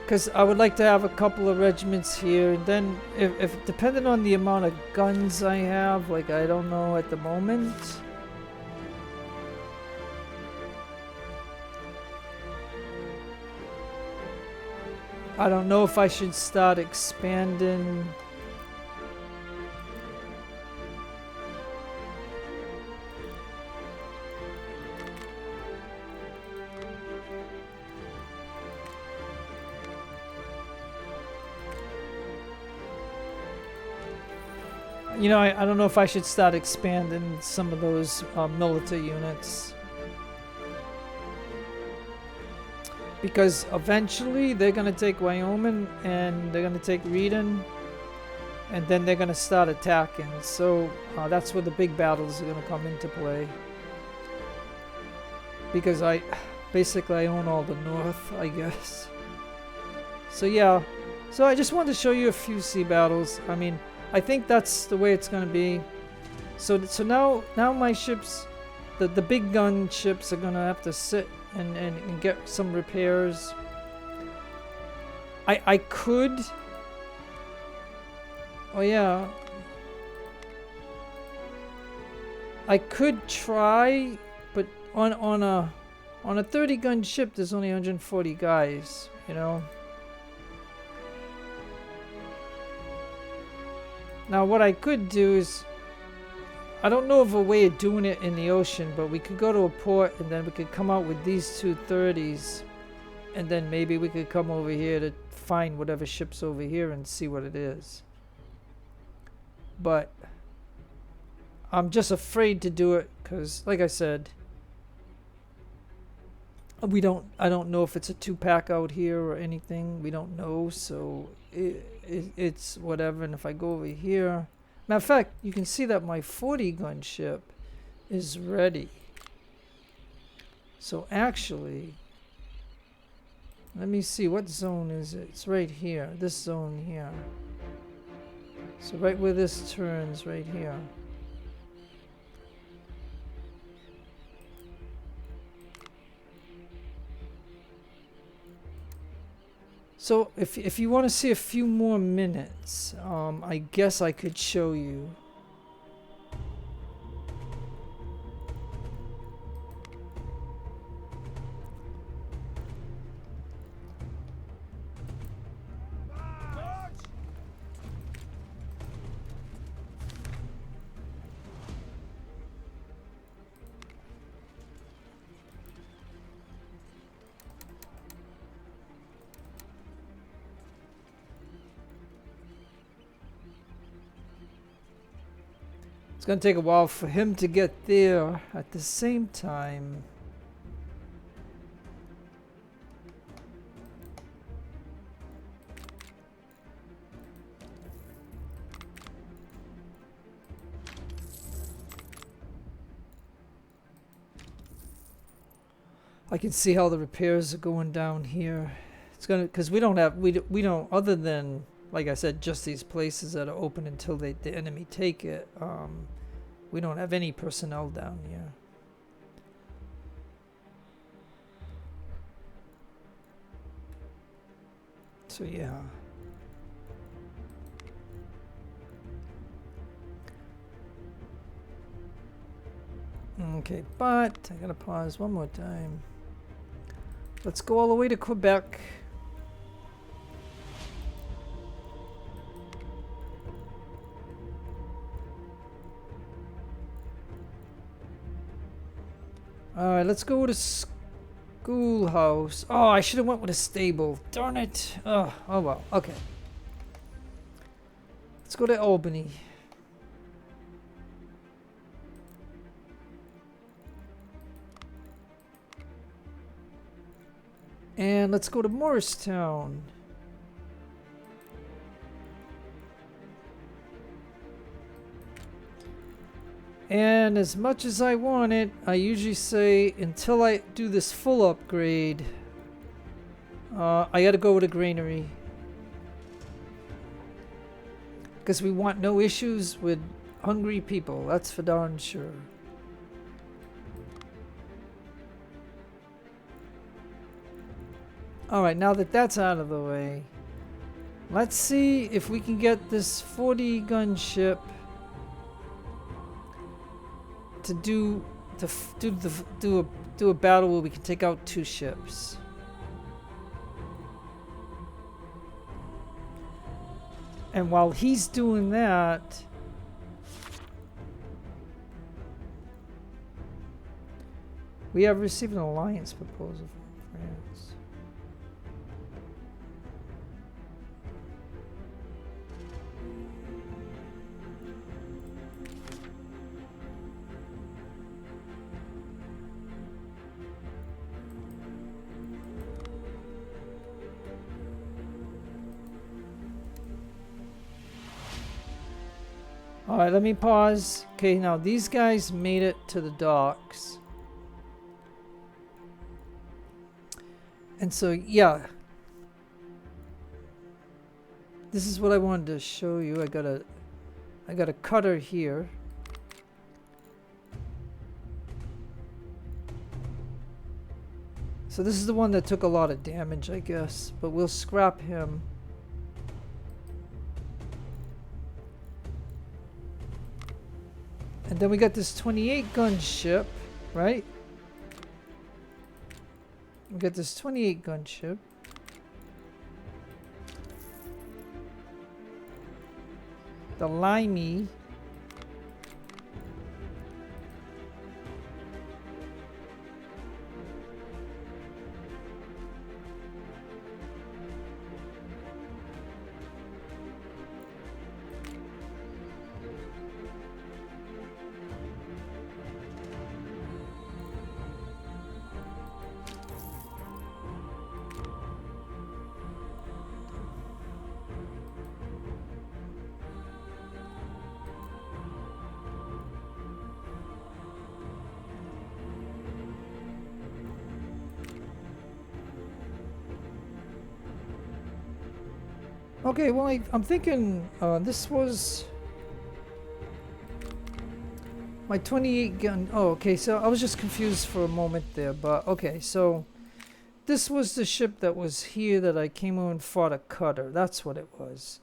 Because I would like to have a couple of regiments here. And then, if depending on the amount of guns I have, like, I don't know at the moment. I don't know if I should start expanding. You know, I don't know if I should start expanding some of those military units. Because eventually they're going to take Wyoming and they're going to take Reading. And then they're going to start attacking. So that's where the big battles are going to come into play. Because basically I own all the north, I guess. So yeah. So I just wanted to show you a few sea battles. I mean, I think that's the way it's going to be. So now my ships, the big gun ships, are going to have to sit and get some repairs. I could... Oh yeah. I could try, but on a 30 gun ship there's only 140 guys, you know. Now what I could do is, I don't know of a way of doing it in the ocean, but we could go to a port and then we could come out with these two 30s, and then maybe we could come over here to find whatever ship's over here and see what it is. But I'm just afraid to do it because, like I said, I don't know if it's a 2-pack out here or anything. We don't know, so it's whatever. And if I go over here, matter of fact, you can see that my 40 gun ship is ready. So actually, let me see, what zone is it? It's right here, this zone here. So right where this turns, right here. So if you want to see a few more minutes, I guess I could show you. It's going to take a while for him to get there. At the same time, I can see how the repairs are going down here. It's gonna, because we don't have, we don't, other than, like I said, just these places that are open until the enemy take it. We don't have any personnel down here. So yeah. Okay, but I gotta pause one more time. Let's go all the way to Quebec. Alright, let's go to schoolhouse. Oh, I should have went with a stable. Darn it. Oh well. Okay. Let's go to Albany. And let's go to Morristown. And as much as I want it, I usually say until I do this full upgrade, I gotta go with a granary. Because we want no issues with hungry people, that's for darn sure. Alright, now that that's out of the way, let's see if we can get this 40 gun ship to do a battle where we can take out 2 ships. And while he's doing that, we have received an alliance proposal from France. Alright, let me pause. Okay, now these guys made it to the docks. And so, yeah. This is what I wanted to show you. I got a cutter here. So this is the one that took a lot of damage, I guess. But we'll scrap him. And then we got this 28 gun ship, right? We got this 28 gun ship. The Limey. Okay, well, I'm thinking this was my 28 gun. Oh, okay, so I was just confused for a moment there, but okay, so this was the ship that was here that I came over and fought a cutter. That's what it was.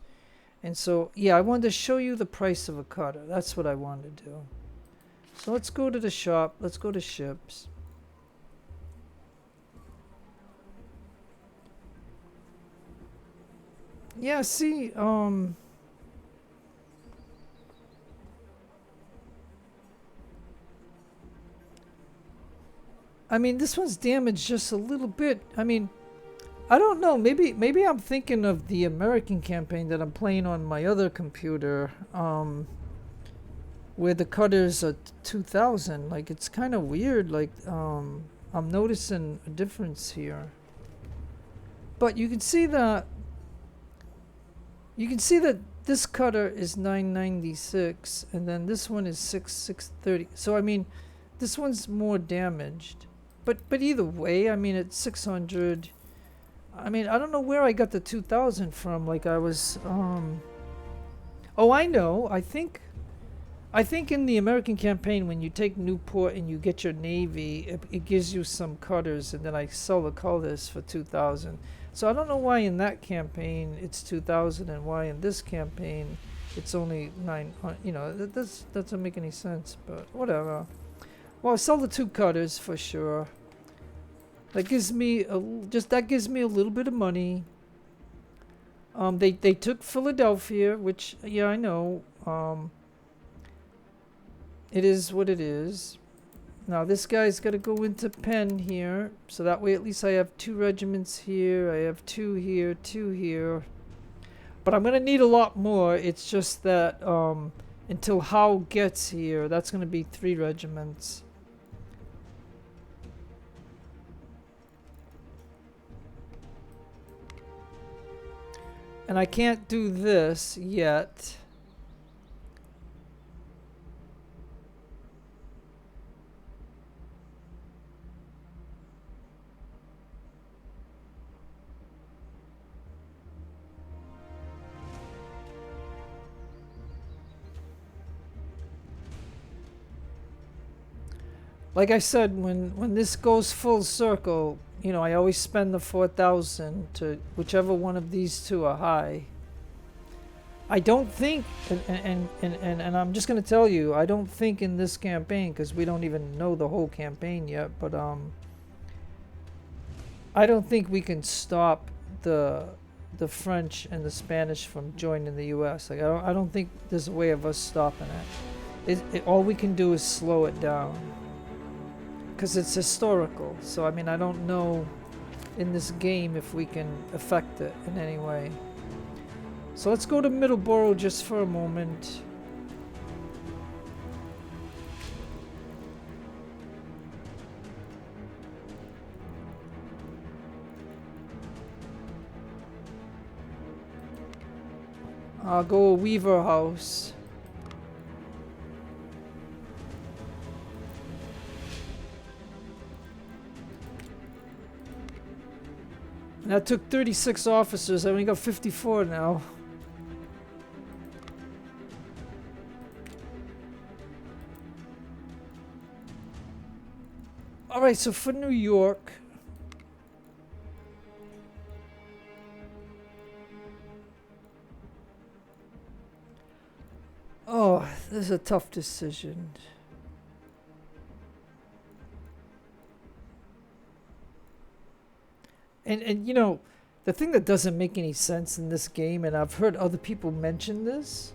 And so, yeah, I wanted to show you the price of a cutter. That's what I wanted to do. So let's go to the shop. Let's go to ships. Yeah, see, I mean, this one's damaged just a little bit. I mean, I don't know. Maybe I'm thinking of the American campaign that I'm playing on my other computer, where the cutters are 2,000. Like, it's kind of weird. Like, I'm noticing a difference here. But you can see that. You can see that this cutter is 996, and then this one is 630. So I mean, this one's more damaged. But either way, I mean, it's 600. I mean, I don't know where I got the 2,000 from. Like I was, oh, I know. I think in the American campaign, when you take Newport and you get your navy, it gives you some cutters, and then I sell the cutters for 2,000. So I don't know why in that campaign it's 2,000 and why in this campaign it's only 900. You know, that doesn't make any sense. But whatever. Well, I sell the 2 cutters for sure. That gives me that gives me a little bit of money. They took Philadelphia, which yeah I know. It is what it is. Now this guy's got to go into Penn here, so that way at least I have 2 regiments here. I have 2 here, 2 here. But I'm gonna need a lot more. It's just that until Howe gets here, that's gonna be 3 regiments. And I can't do this yet. Like I said, when this goes full circle, you know, I always spend the 4,000 to whichever one of these 2 are high. I don't think, and I'm just gonna tell you, I don't think in this campaign, because we don't even know the whole campaign yet, but I don't think we can stop the French and the Spanish from joining the U.S. Like I don't think there's a way of us stopping it. All we can do is slow it down. Because it's historical, so I mean I don't know in this game if we can affect it in any way. So let's go to Middleborough just for a moment. I'll go Weaver House. That took 36 officers. I only got 54 now. Alright, so for New York. Oh, this is a tough decision. And you know, the thing that doesn't make any sense in this game, and I've heard other people mention this,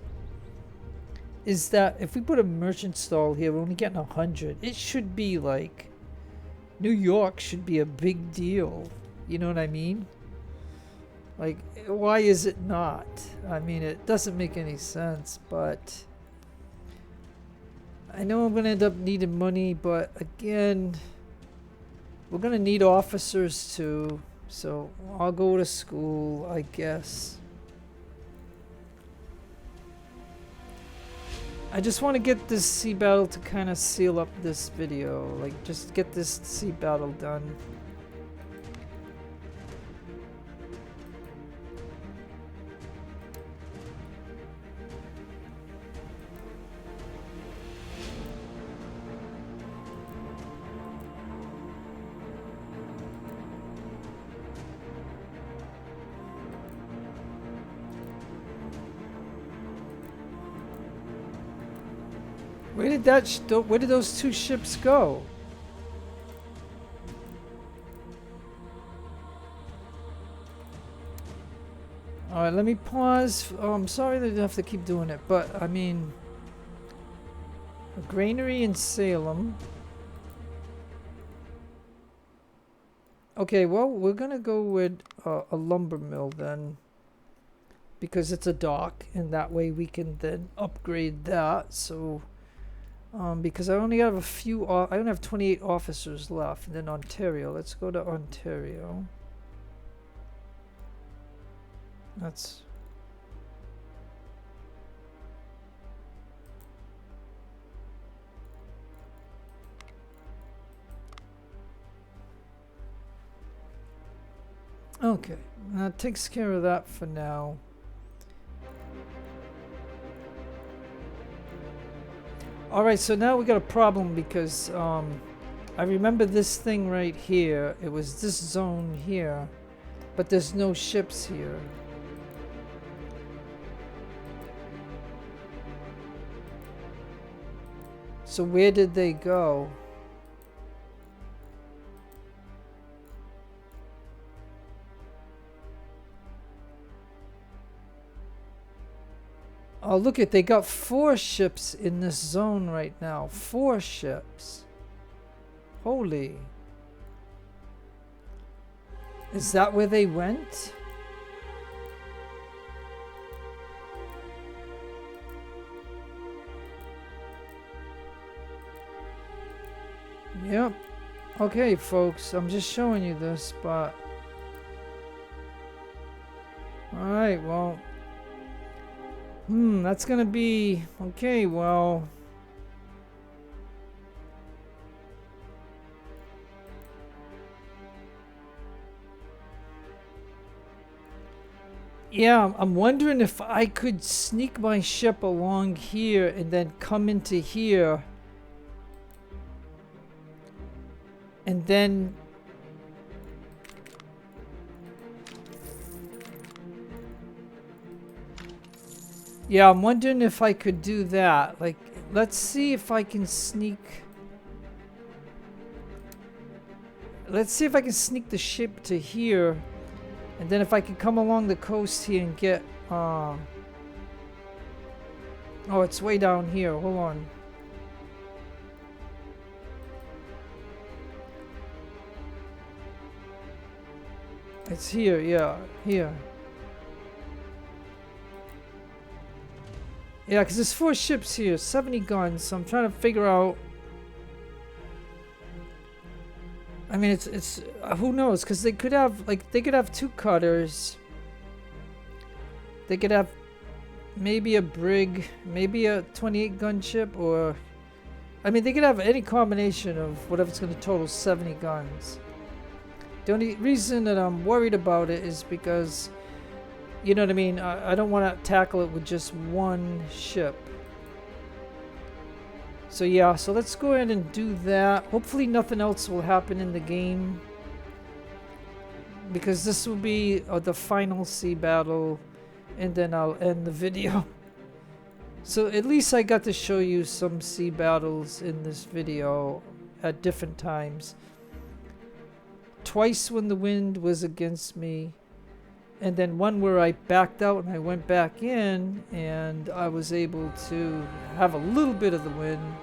is that if we put a merchant stall here, we're only getting 100. It should be like, New York should be a big deal. You know what I mean? Like, why is it not? I mean, it doesn't make any sense, but I know I'm going to end up needing money, but again, we're going to need officers too. So I'll go to school, I guess. I just want to get this sea battle to kind of seal up this video. Like, just get this sea battle done. Where did those 2 ships go? Alright, let me pause. Oh, I'm sorry that I have to keep doing it, but I mean, a granary in Salem. Okay, well, we're gonna go with a lumber mill then, because it's a dock, and that way we can then upgrade that. So because I only have I only have 28 officers left. And then Ontario, let's go to Ontario. That's Okay, that takes care of that for now. Alright, so now we got a problem because I remember this thing right here. It was this zone here, but there's no ships here. So where did they go? Oh, look at, they got 4 ships in this zone right now. 4 ships. Holy. Is that where they went? Yep. Okay, folks, I'm just showing you this, but... Alright, well... that's gonna be... Okay, well... Yeah, I'm wondering if I could sneak my ship along here and then come into here. And then... Yeah, I'm wondering if I could do that. Like, let's see if I can sneak... Let's see if I can sneak the ship to here. And then if I can come along the coast here and get... Oh, it's way down here. Hold on. It's here, yeah. Here. Yeah, because there's 4 ships here. 70 guns. So I'm trying to figure out... I mean, it's who knows? Because they could have, like, they could have 2 cutters. They could have maybe a brig, maybe a 28 gun ship, or... I mean, they could have any combination of whatever's going to total 70 guns. The only reason that I'm worried about it is because, you know what I mean? I don't want to tackle it with just 1 ship. So yeah, so let's go ahead and do that. Hopefully nothing else will happen in the game, because this will be the final sea battle, and then I'll end the video. So at least I got to show you some sea battles in this video at different times. Twice when the wind was against me, and then one where I backed out and I went back in and I was able to have a little bit of the wind.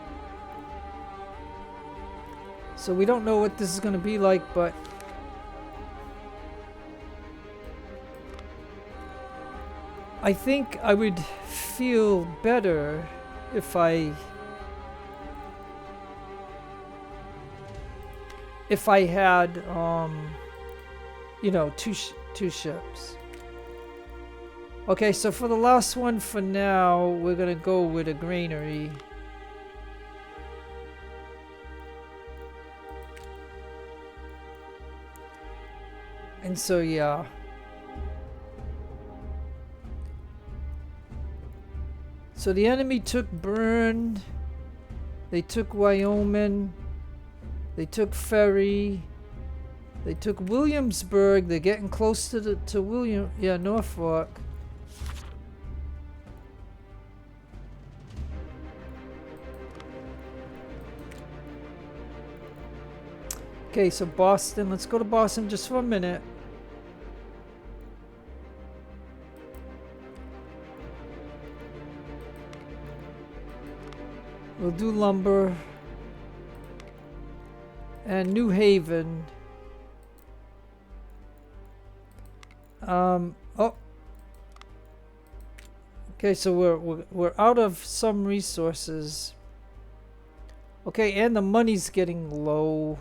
So we don't know what this is going to be like, but I think I would feel better if I had you know, two ships. Okay, so for the last one for now, we're gonna go with a granary. And so yeah. So the enemy took Bern, they took Wyoming, they took Ferry, they took Williamsburg. They're getting close to Norfolk. Okay, so Boston. Let's go to Boston just for a minute. We'll do lumber. And New Haven. Oh. Okay, so we're out of some resources. Okay, and the money's getting low.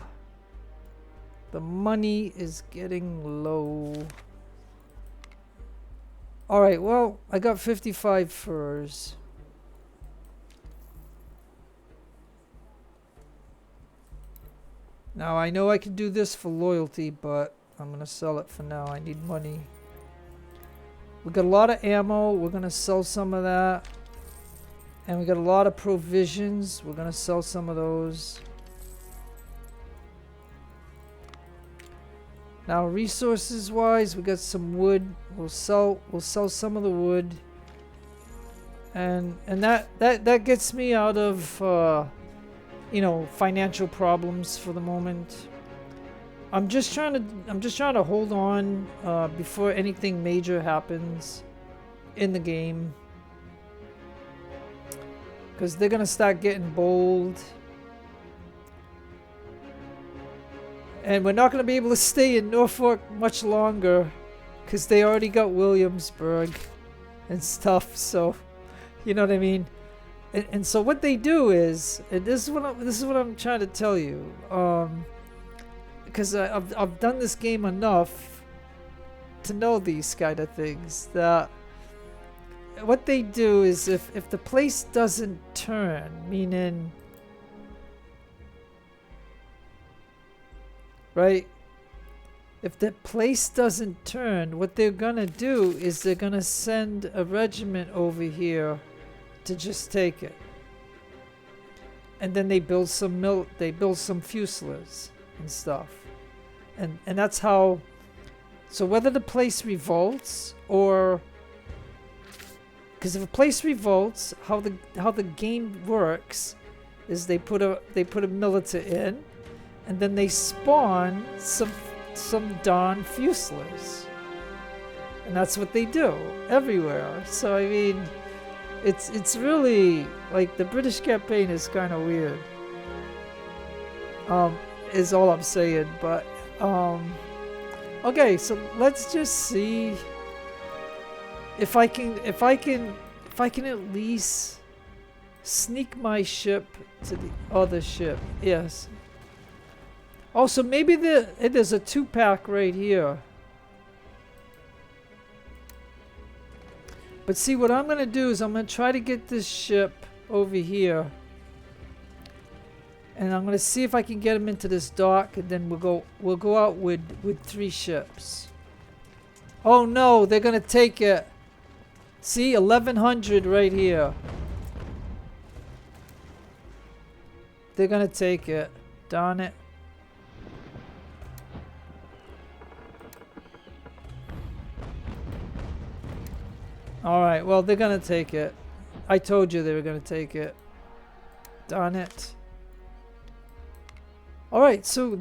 The money is getting low. Alright, well, I got 55 furs. Now, I know I can do this for loyalty, but I'm gonna sell it for now. I need money. We got a lot of ammo. We're gonna sell some of that. And we got a lot of provisions. We're gonna sell some of those. Now resources wise, we got some wood. We'll sell some of the wood. And that gets me out of you know, financial problems for the moment. I'm just trying to hold on before anything major happens in the game. Because they're gonna start getting bold. And we're not gonna be able to stay in Norfolk much longer. Because they already got Williamsburg and stuff, so you know what I mean? And so what they do is, and this is what I'm trying to tell you. Because I've done this game enough to know these kind of things, that what they do is if the place doesn't turn, meaning, right, if the place doesn't turn, what they're gonna do is they're gonna send a regiment over here to just take it, and then they build some fusiliers and stuff, and that's how. So whether the place revolts or, because if a place revolts, how the game works is they put a militia in, and then they spawn some darn fusiliers, and that's what they do everywhere. So I mean, it's really like the British campaign is kind of weird. Is all I'm saying. But okay, so let's just see if I can at least sneak my ship to the other ship. Yes. Also, maybe there's a 2-pack right here. But see, what I'm gonna do is I'm gonna try to get this ship over here, and I'm gonna see if I can get him into this dock, and then we'll go out with 3 ships. Oh no, they're gonna take it. See, 1100 right here. They're gonna take it. Darn it. Alright, well, they're gonna take it. I told you they were gonna take it. Darn it. Alright, so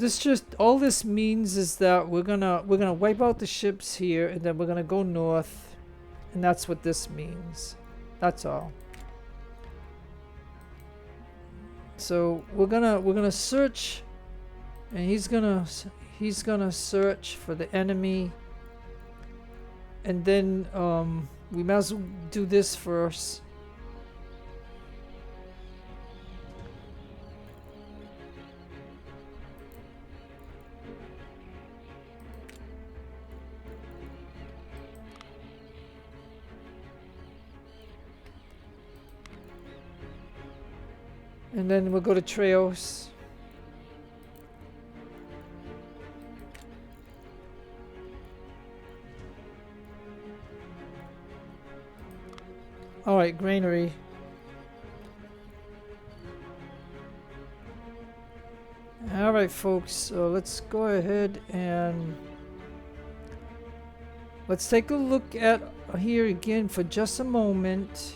all this means is that we're gonna wipe out the ships here, and then we're gonna go north, and that's what this means. That's all. So we're gonna search, and he's gonna search for the enemy, and then we might as well do this first. And then we'll go to Trails. Alright, granary. Alright folks, so let's go ahead and let's take a look at here again for just a moment.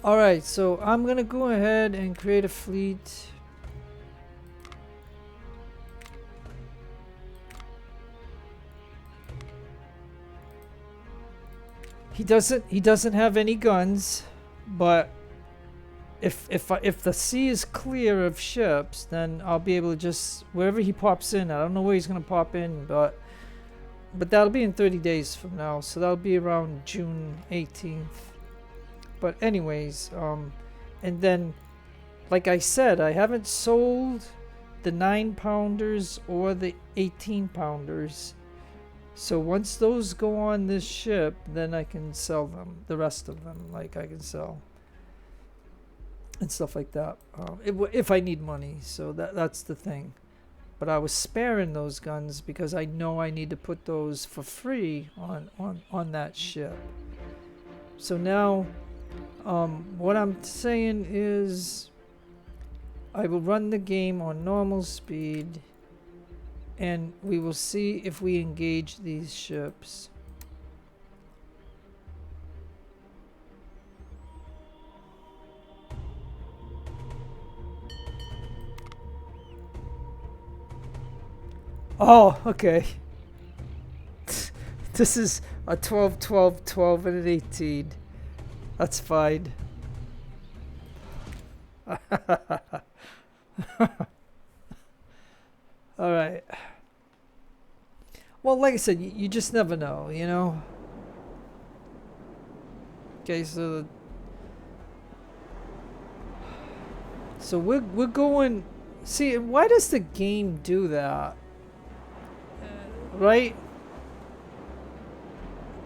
Alright, so I'm gonna go ahead and create a fleet. He doesn't have any guns, but if the sea is clear of ships, then I'll be able to just, wherever he pops in, I don't know where he's gonna pop in, but that'll be in 30 days from now, so that'll be around June 18th. But anyways, and then, like I said, I haven't sold the 9-pounders or the 18-pounders. So once those go on this ship, then I can sell them. The rest of them, like, I can sell. and stuff like that. If I need money, so that's the thing. But I was sparing those guns because I know I need to put those for free on that ship. So now, what I'm saying is, I will run the game on normal speed, and we will see if we engage these ships. Oh, okay. This is a 12, 12, 12, and an 18. That's fine. Alright. Well, like I said, you just never know, you know? Okay, so we're going. See, why does the game do that? Right?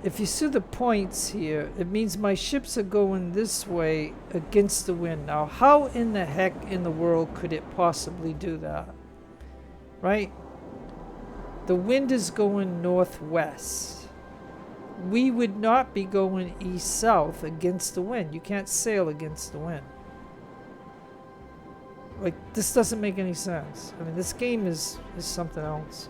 If you see the points here, it means my ships are going this way against the wind. Now, how in the heck in the world could it possibly do that? Right? The wind is going northwest. We would not be going east-south against the wind. You can't sail against the wind. Like, this doesn't make any sense. I mean, this game is something else.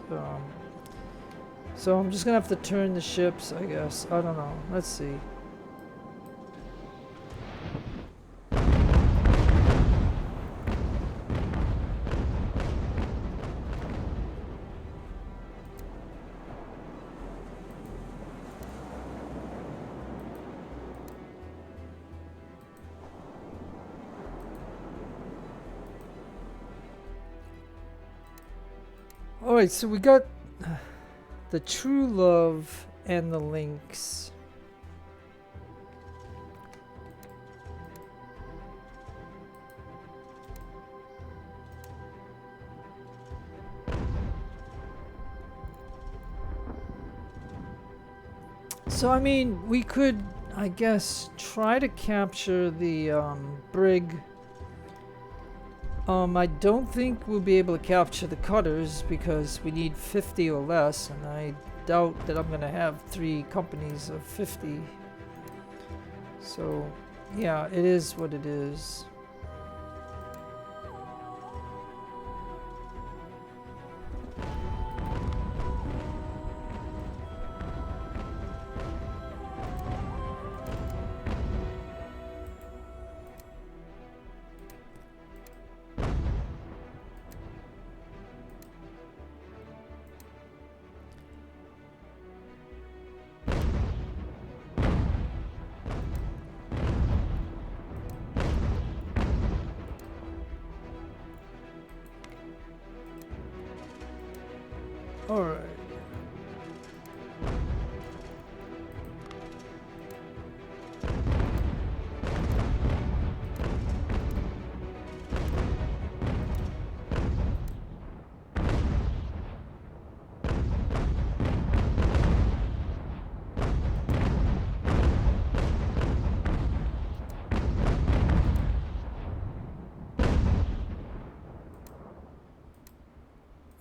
So I'm just gonna have to turn the ships, I guess. I don't know. Let's see. Alright, so we got the True Love and the Lynx. So I mean, we could, I guess, try to capture the brig. I don't think we'll be able to capture the cutters because we need 50 or less, and I doubt that I'm gonna have 3 companies of 50. So, yeah, it is what it is. Alright.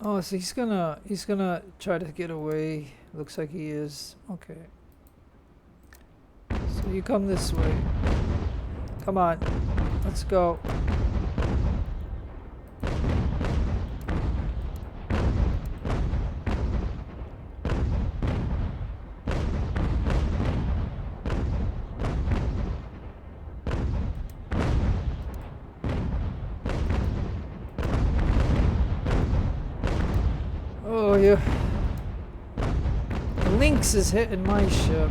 Oh, so he's gonna try to get away. Looks like he is. Okay. So you come this way. Come on. Let's go. Oh, yeah. The Lynx is hitting my ship.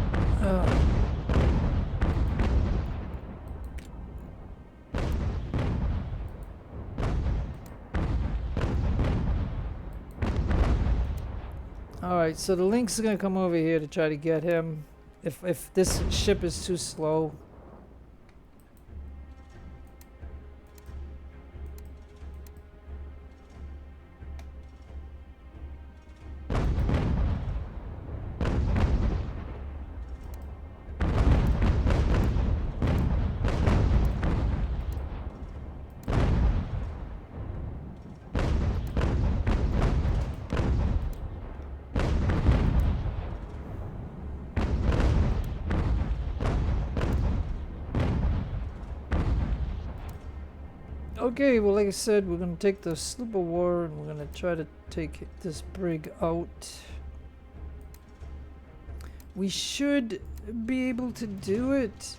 Alright, so the Lynx is going to come over here to try to get him. If this ship is too slow. Okay, well, like I said, we're gonna take the sloop of war and we're gonna try to take this brig out. We should be able to do it.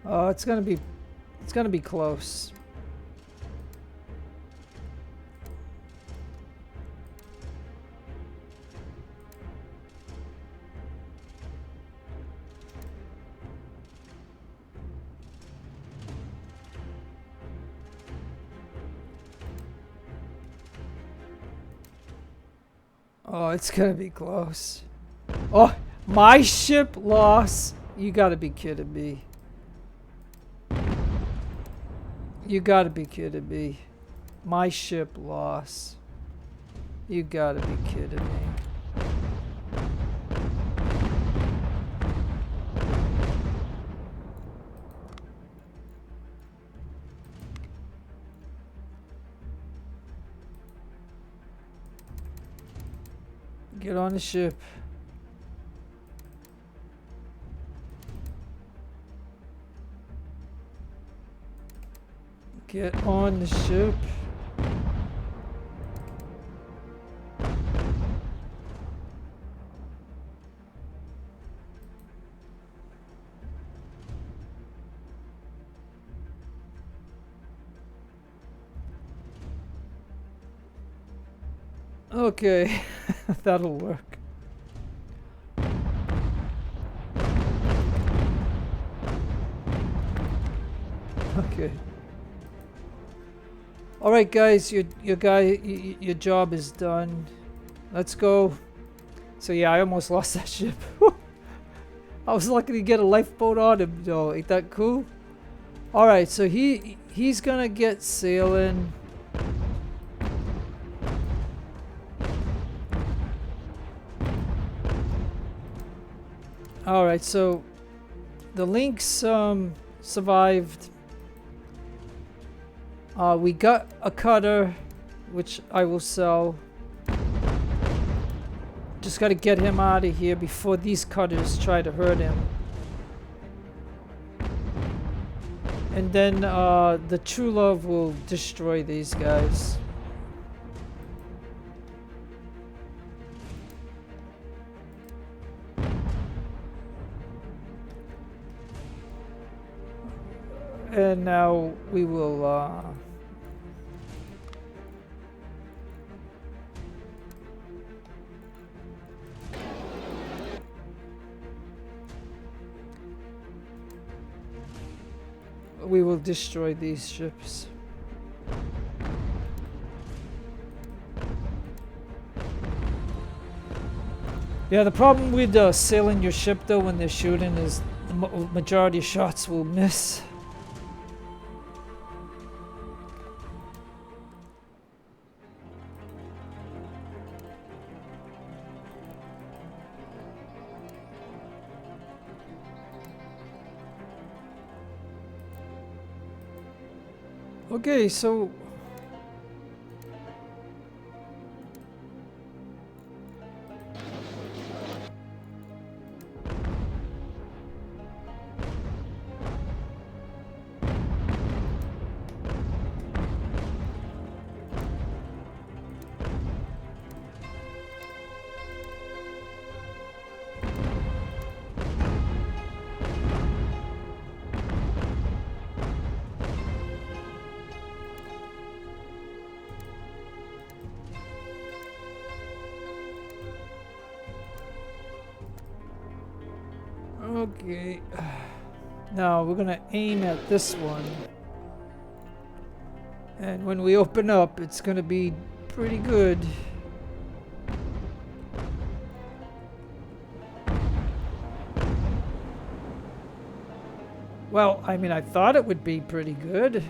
Oh, it's gonna be close. Oh, it's gonna be close. Oh, my ship lost. You gotta be kidding me. You gotta be kidding me. My ship lost. You gotta be kidding me. Get on the ship. Get on the ship. Okay, that'll work. Okay. All right, guys, your job is done. Let's go. So yeah, I almost lost that ship. I was lucky to get a lifeboat on him, though. Ain't that cool? All right, so he's gonna get sailing. All right, so the Lynx survived. We got a cutter, which I will sell. Just got to get him out of here before these cutters try to hurt him. And then the True Love will destroy these guys. And now we will destroy these ships. Yeah, the problem with sailing your ship though when they're shooting is the majority of shots will miss. Okay, so okay. Now we're gonna aim at this one. And when we open up, it's gonna be pretty good. Well, I mean, I thought it would be pretty good.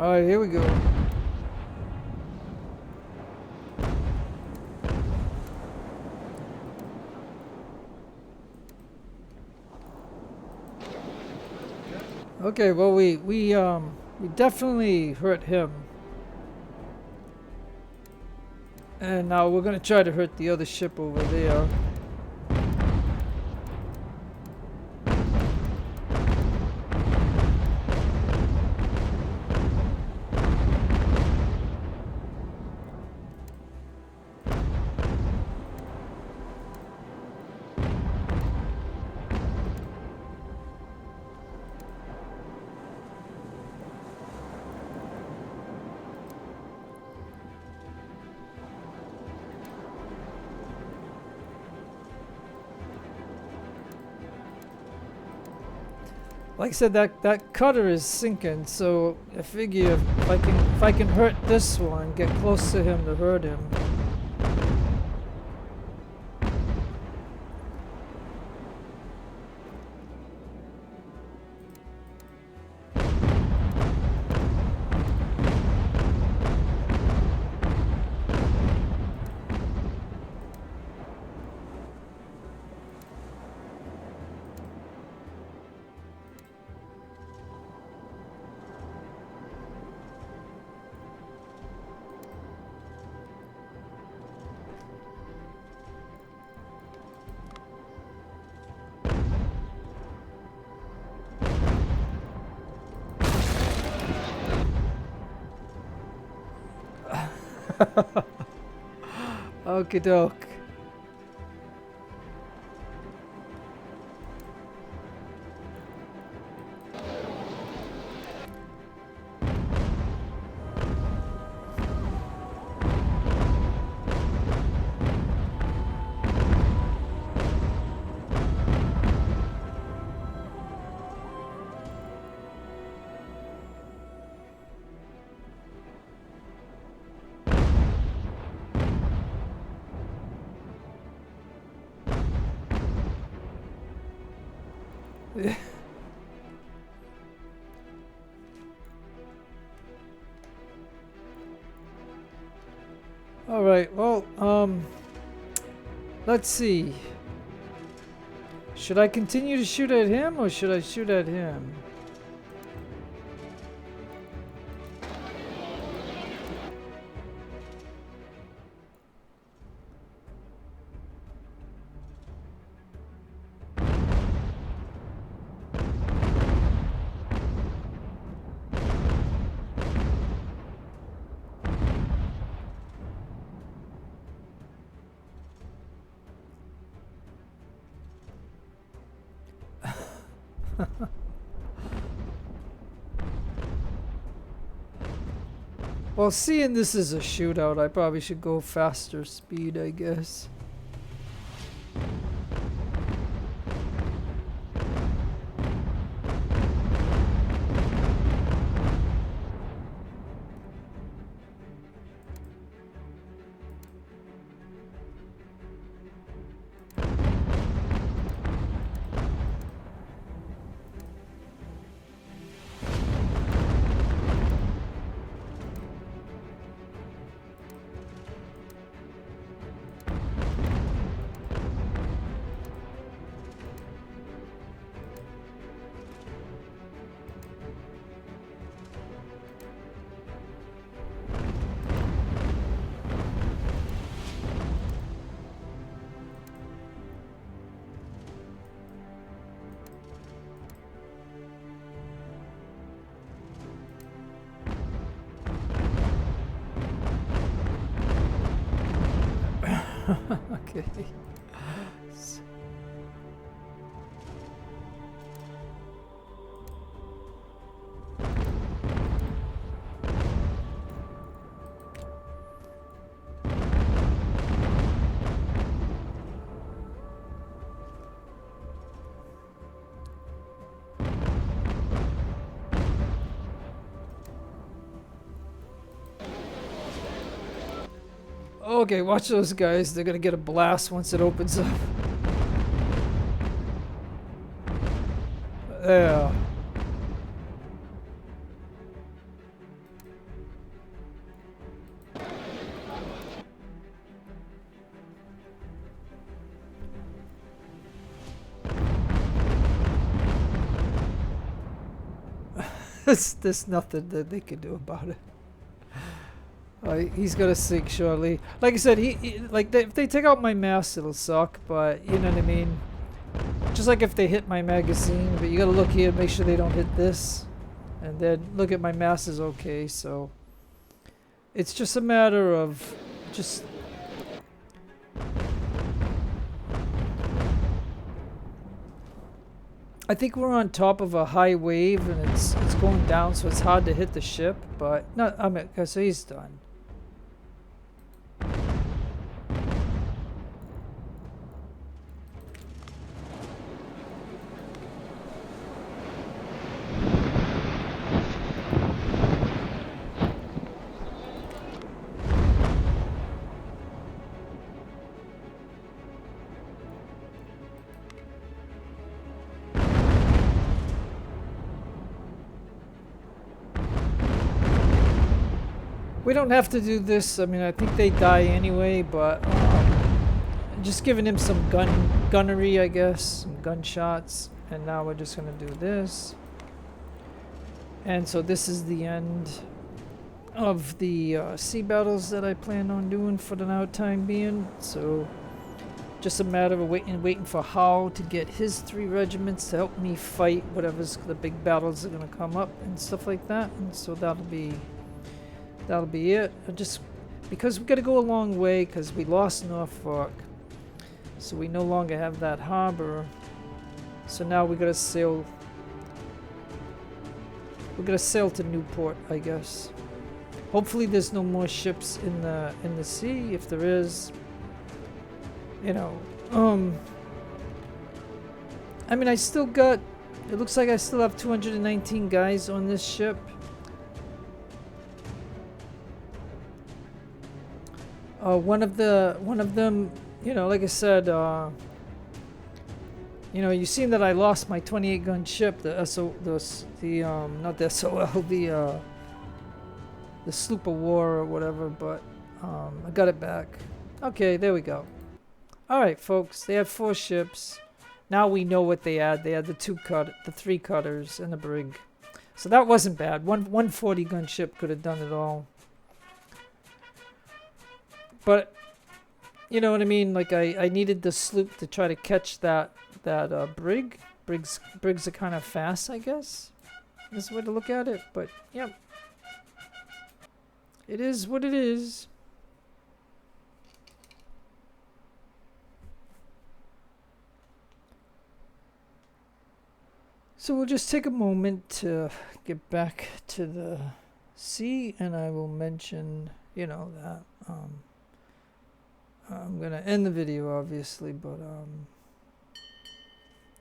Alright, here we go. Okay, well we definitely hurt him. And now we're gonna try to hurt the other ship over there. Like I said, that cutter is sinking, so I figure if I can hurt this one, get close to him to hurt him. Okie doke. All right. Well, let's see. Should I continue to shoot at him or should I shoot at him? Well, seeing this is a shootout, I probably should go faster speed, I guess. Okay. Okay, watch those guys. They're gonna get a blast once it opens up. Yeah. There's nothing that they can do about it. He's gonna sink shortly. Like I said, if they take out my mass, it'll suck. But you know what I mean. Just like if they hit my magazine, but you gotta look here and make sure they don't hit this. And then look at my mass is okay. So it's just a matter of just. I think we're on top of a high wave and it's going down, so it's hard to hit the ship. But no, I mean, okay, so he's done. We don't have to do this. I mean, I think they die anyway, but just giving him some gunnery, I guess, some gunshots. And now we're just gonna do this. And so this is the end of the sea battles that I plan on doing for the now time being. So just a matter of waiting for Howe to get his 3 regiments to help me fight whatever's the big battles are gonna come up and stuff like that. And so that'll be it. Just because we got to go a long way because we lost Norfolk, so we no longer have that harbor. So now we got to sail. We're gonna sail to Newport, I guess. Hopefully, there's no more ships in the sea. If there is, you know, I mean, I still got. It looks like I still have 219 guys on this ship. One of them, you know, like I said, you know, you seen that I lost my 28 gun ship, not the SOL, the sloop of war or whatever, but I got it back. Okay, there we go. All right, folks, they had 4 ships. Now we know what they had. They had the 3 cutters and the brig. So that wasn't bad. One 40 gun ship could have done it all. But you know what I mean? Like I needed the sloop to try to catch that brig. Brigs are kind of fast, I guess. That's the way to look at it. But yep, it is what it is. So we'll just take a moment to get back to the sea, and I will mention, you know, that I'm gonna end the video obviously, but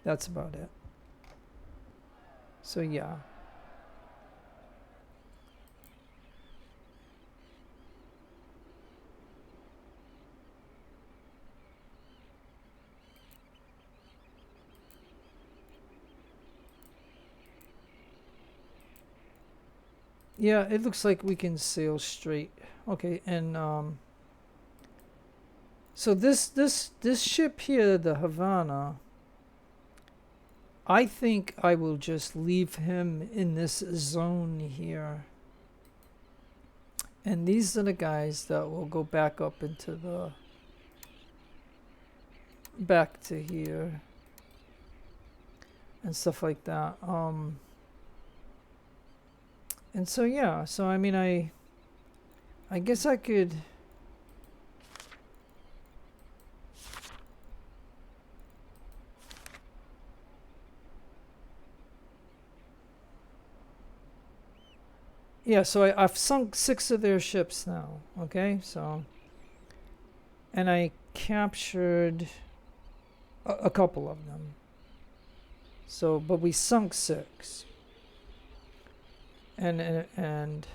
that's about it. So yeah. Yeah, it looks like we can sail straight. Okay, and so this ship here, the Havana, I think I will just leave him in this zone here. And these are the guys that will go back up into the back to here and stuff like that. And so yeah, so I mean I guess I could. Yeah, so I've sunk 6 of their ships now, okay? So, and I captured a couple of them. So, but we sunk 6. And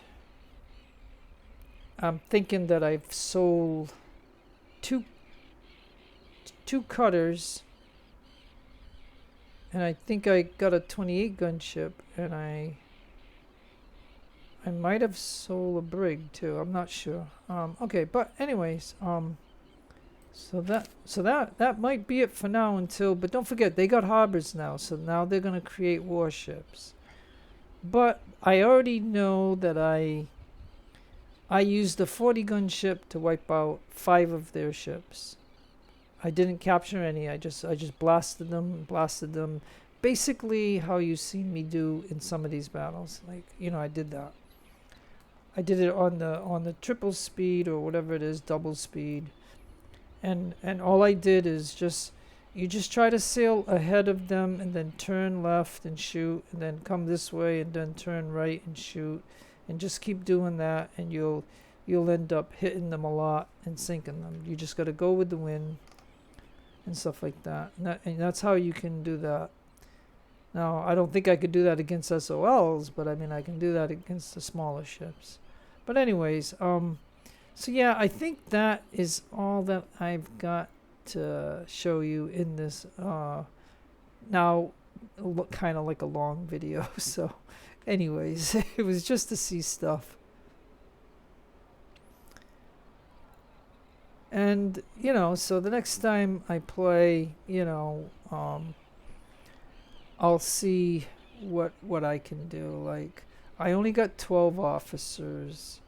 I'm thinking that I've sold two cutters, and I think I got a 28 gun ship, and I might have sold a brig too. I'm not sure. Okay, but anyways, so that might be it for now until. But don't forget, they got harbors now, so now they're gonna create warships. But I already know that I used a 40 gun ship to wipe out 5 of their ships. I didn't capture any. I just blasted them. Basically how you've seen me do in some of these battles. Like, I did that. I did it on the triple speed or whatever it is, double speed. And all I did is you just try to sail ahead of them and then turn left and shoot, and then come this way and then turn right and shoot, and just keep doing that, and you'll end up hitting them a lot and sinking them. You just got to go with the wind and stuff like that. And that's how you can do that. Now, I don't think I could do that against SOLs, but I mean, I can do that against the smaller ships. But anyways, so yeah, I think that is all that I've got to show you in this now kind of like a long video. So anyways, it was just to see stuff. And so the next time I play, I'll see what I can do. Like, I only got 12 officers.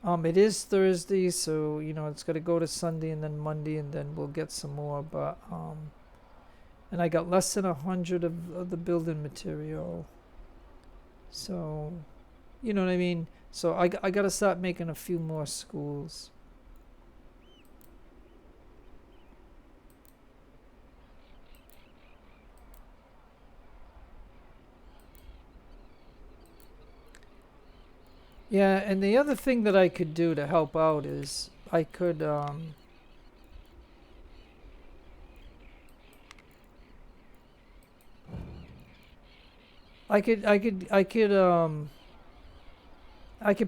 It is Thursday, so it's got to go to Sunday and then Monday, and then we'll get some more. But and I got less than 100 of the building material. So, you know what I mean. So I got to start making a few more schools. Yeah, and the other thing that I could do to help out is I could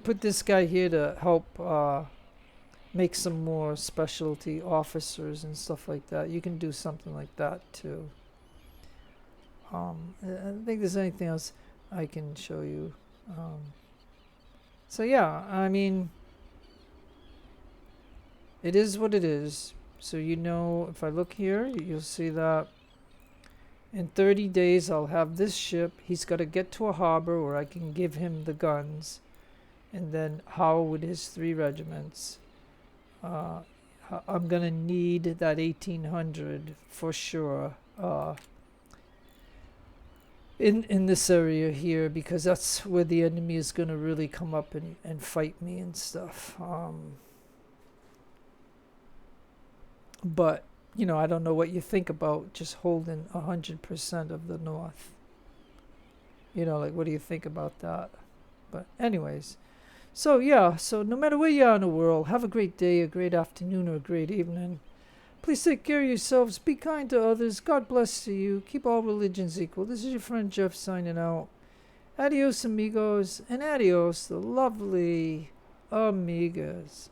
put this guy here to help make some more specialty officers and stuff like that. You can do something like that too. I don't think there's anything else I can show you. So yeah, I mean, it is what it is. So if I look here, you'll see that in 30 days I'll have this ship. He's got to get to a harbor where I can give him the guns, and then Howe with his 3 regiments. I'm gonna need that 1800 for sure. In this area here, because that's where the enemy is going to really come up and fight me and stuff. But I don't know what you think about just holding 100% of the north. Like, what do you think about that? But anyways, so yeah, so no matter where you are in the world, have a great day, a great afternoon, or a great evening. Please take care of yourselves. Be kind to others. God bless to you. Keep all religions equal. This is your friend Jeff signing out. Adios, amigos, and adios, the lovely amigas.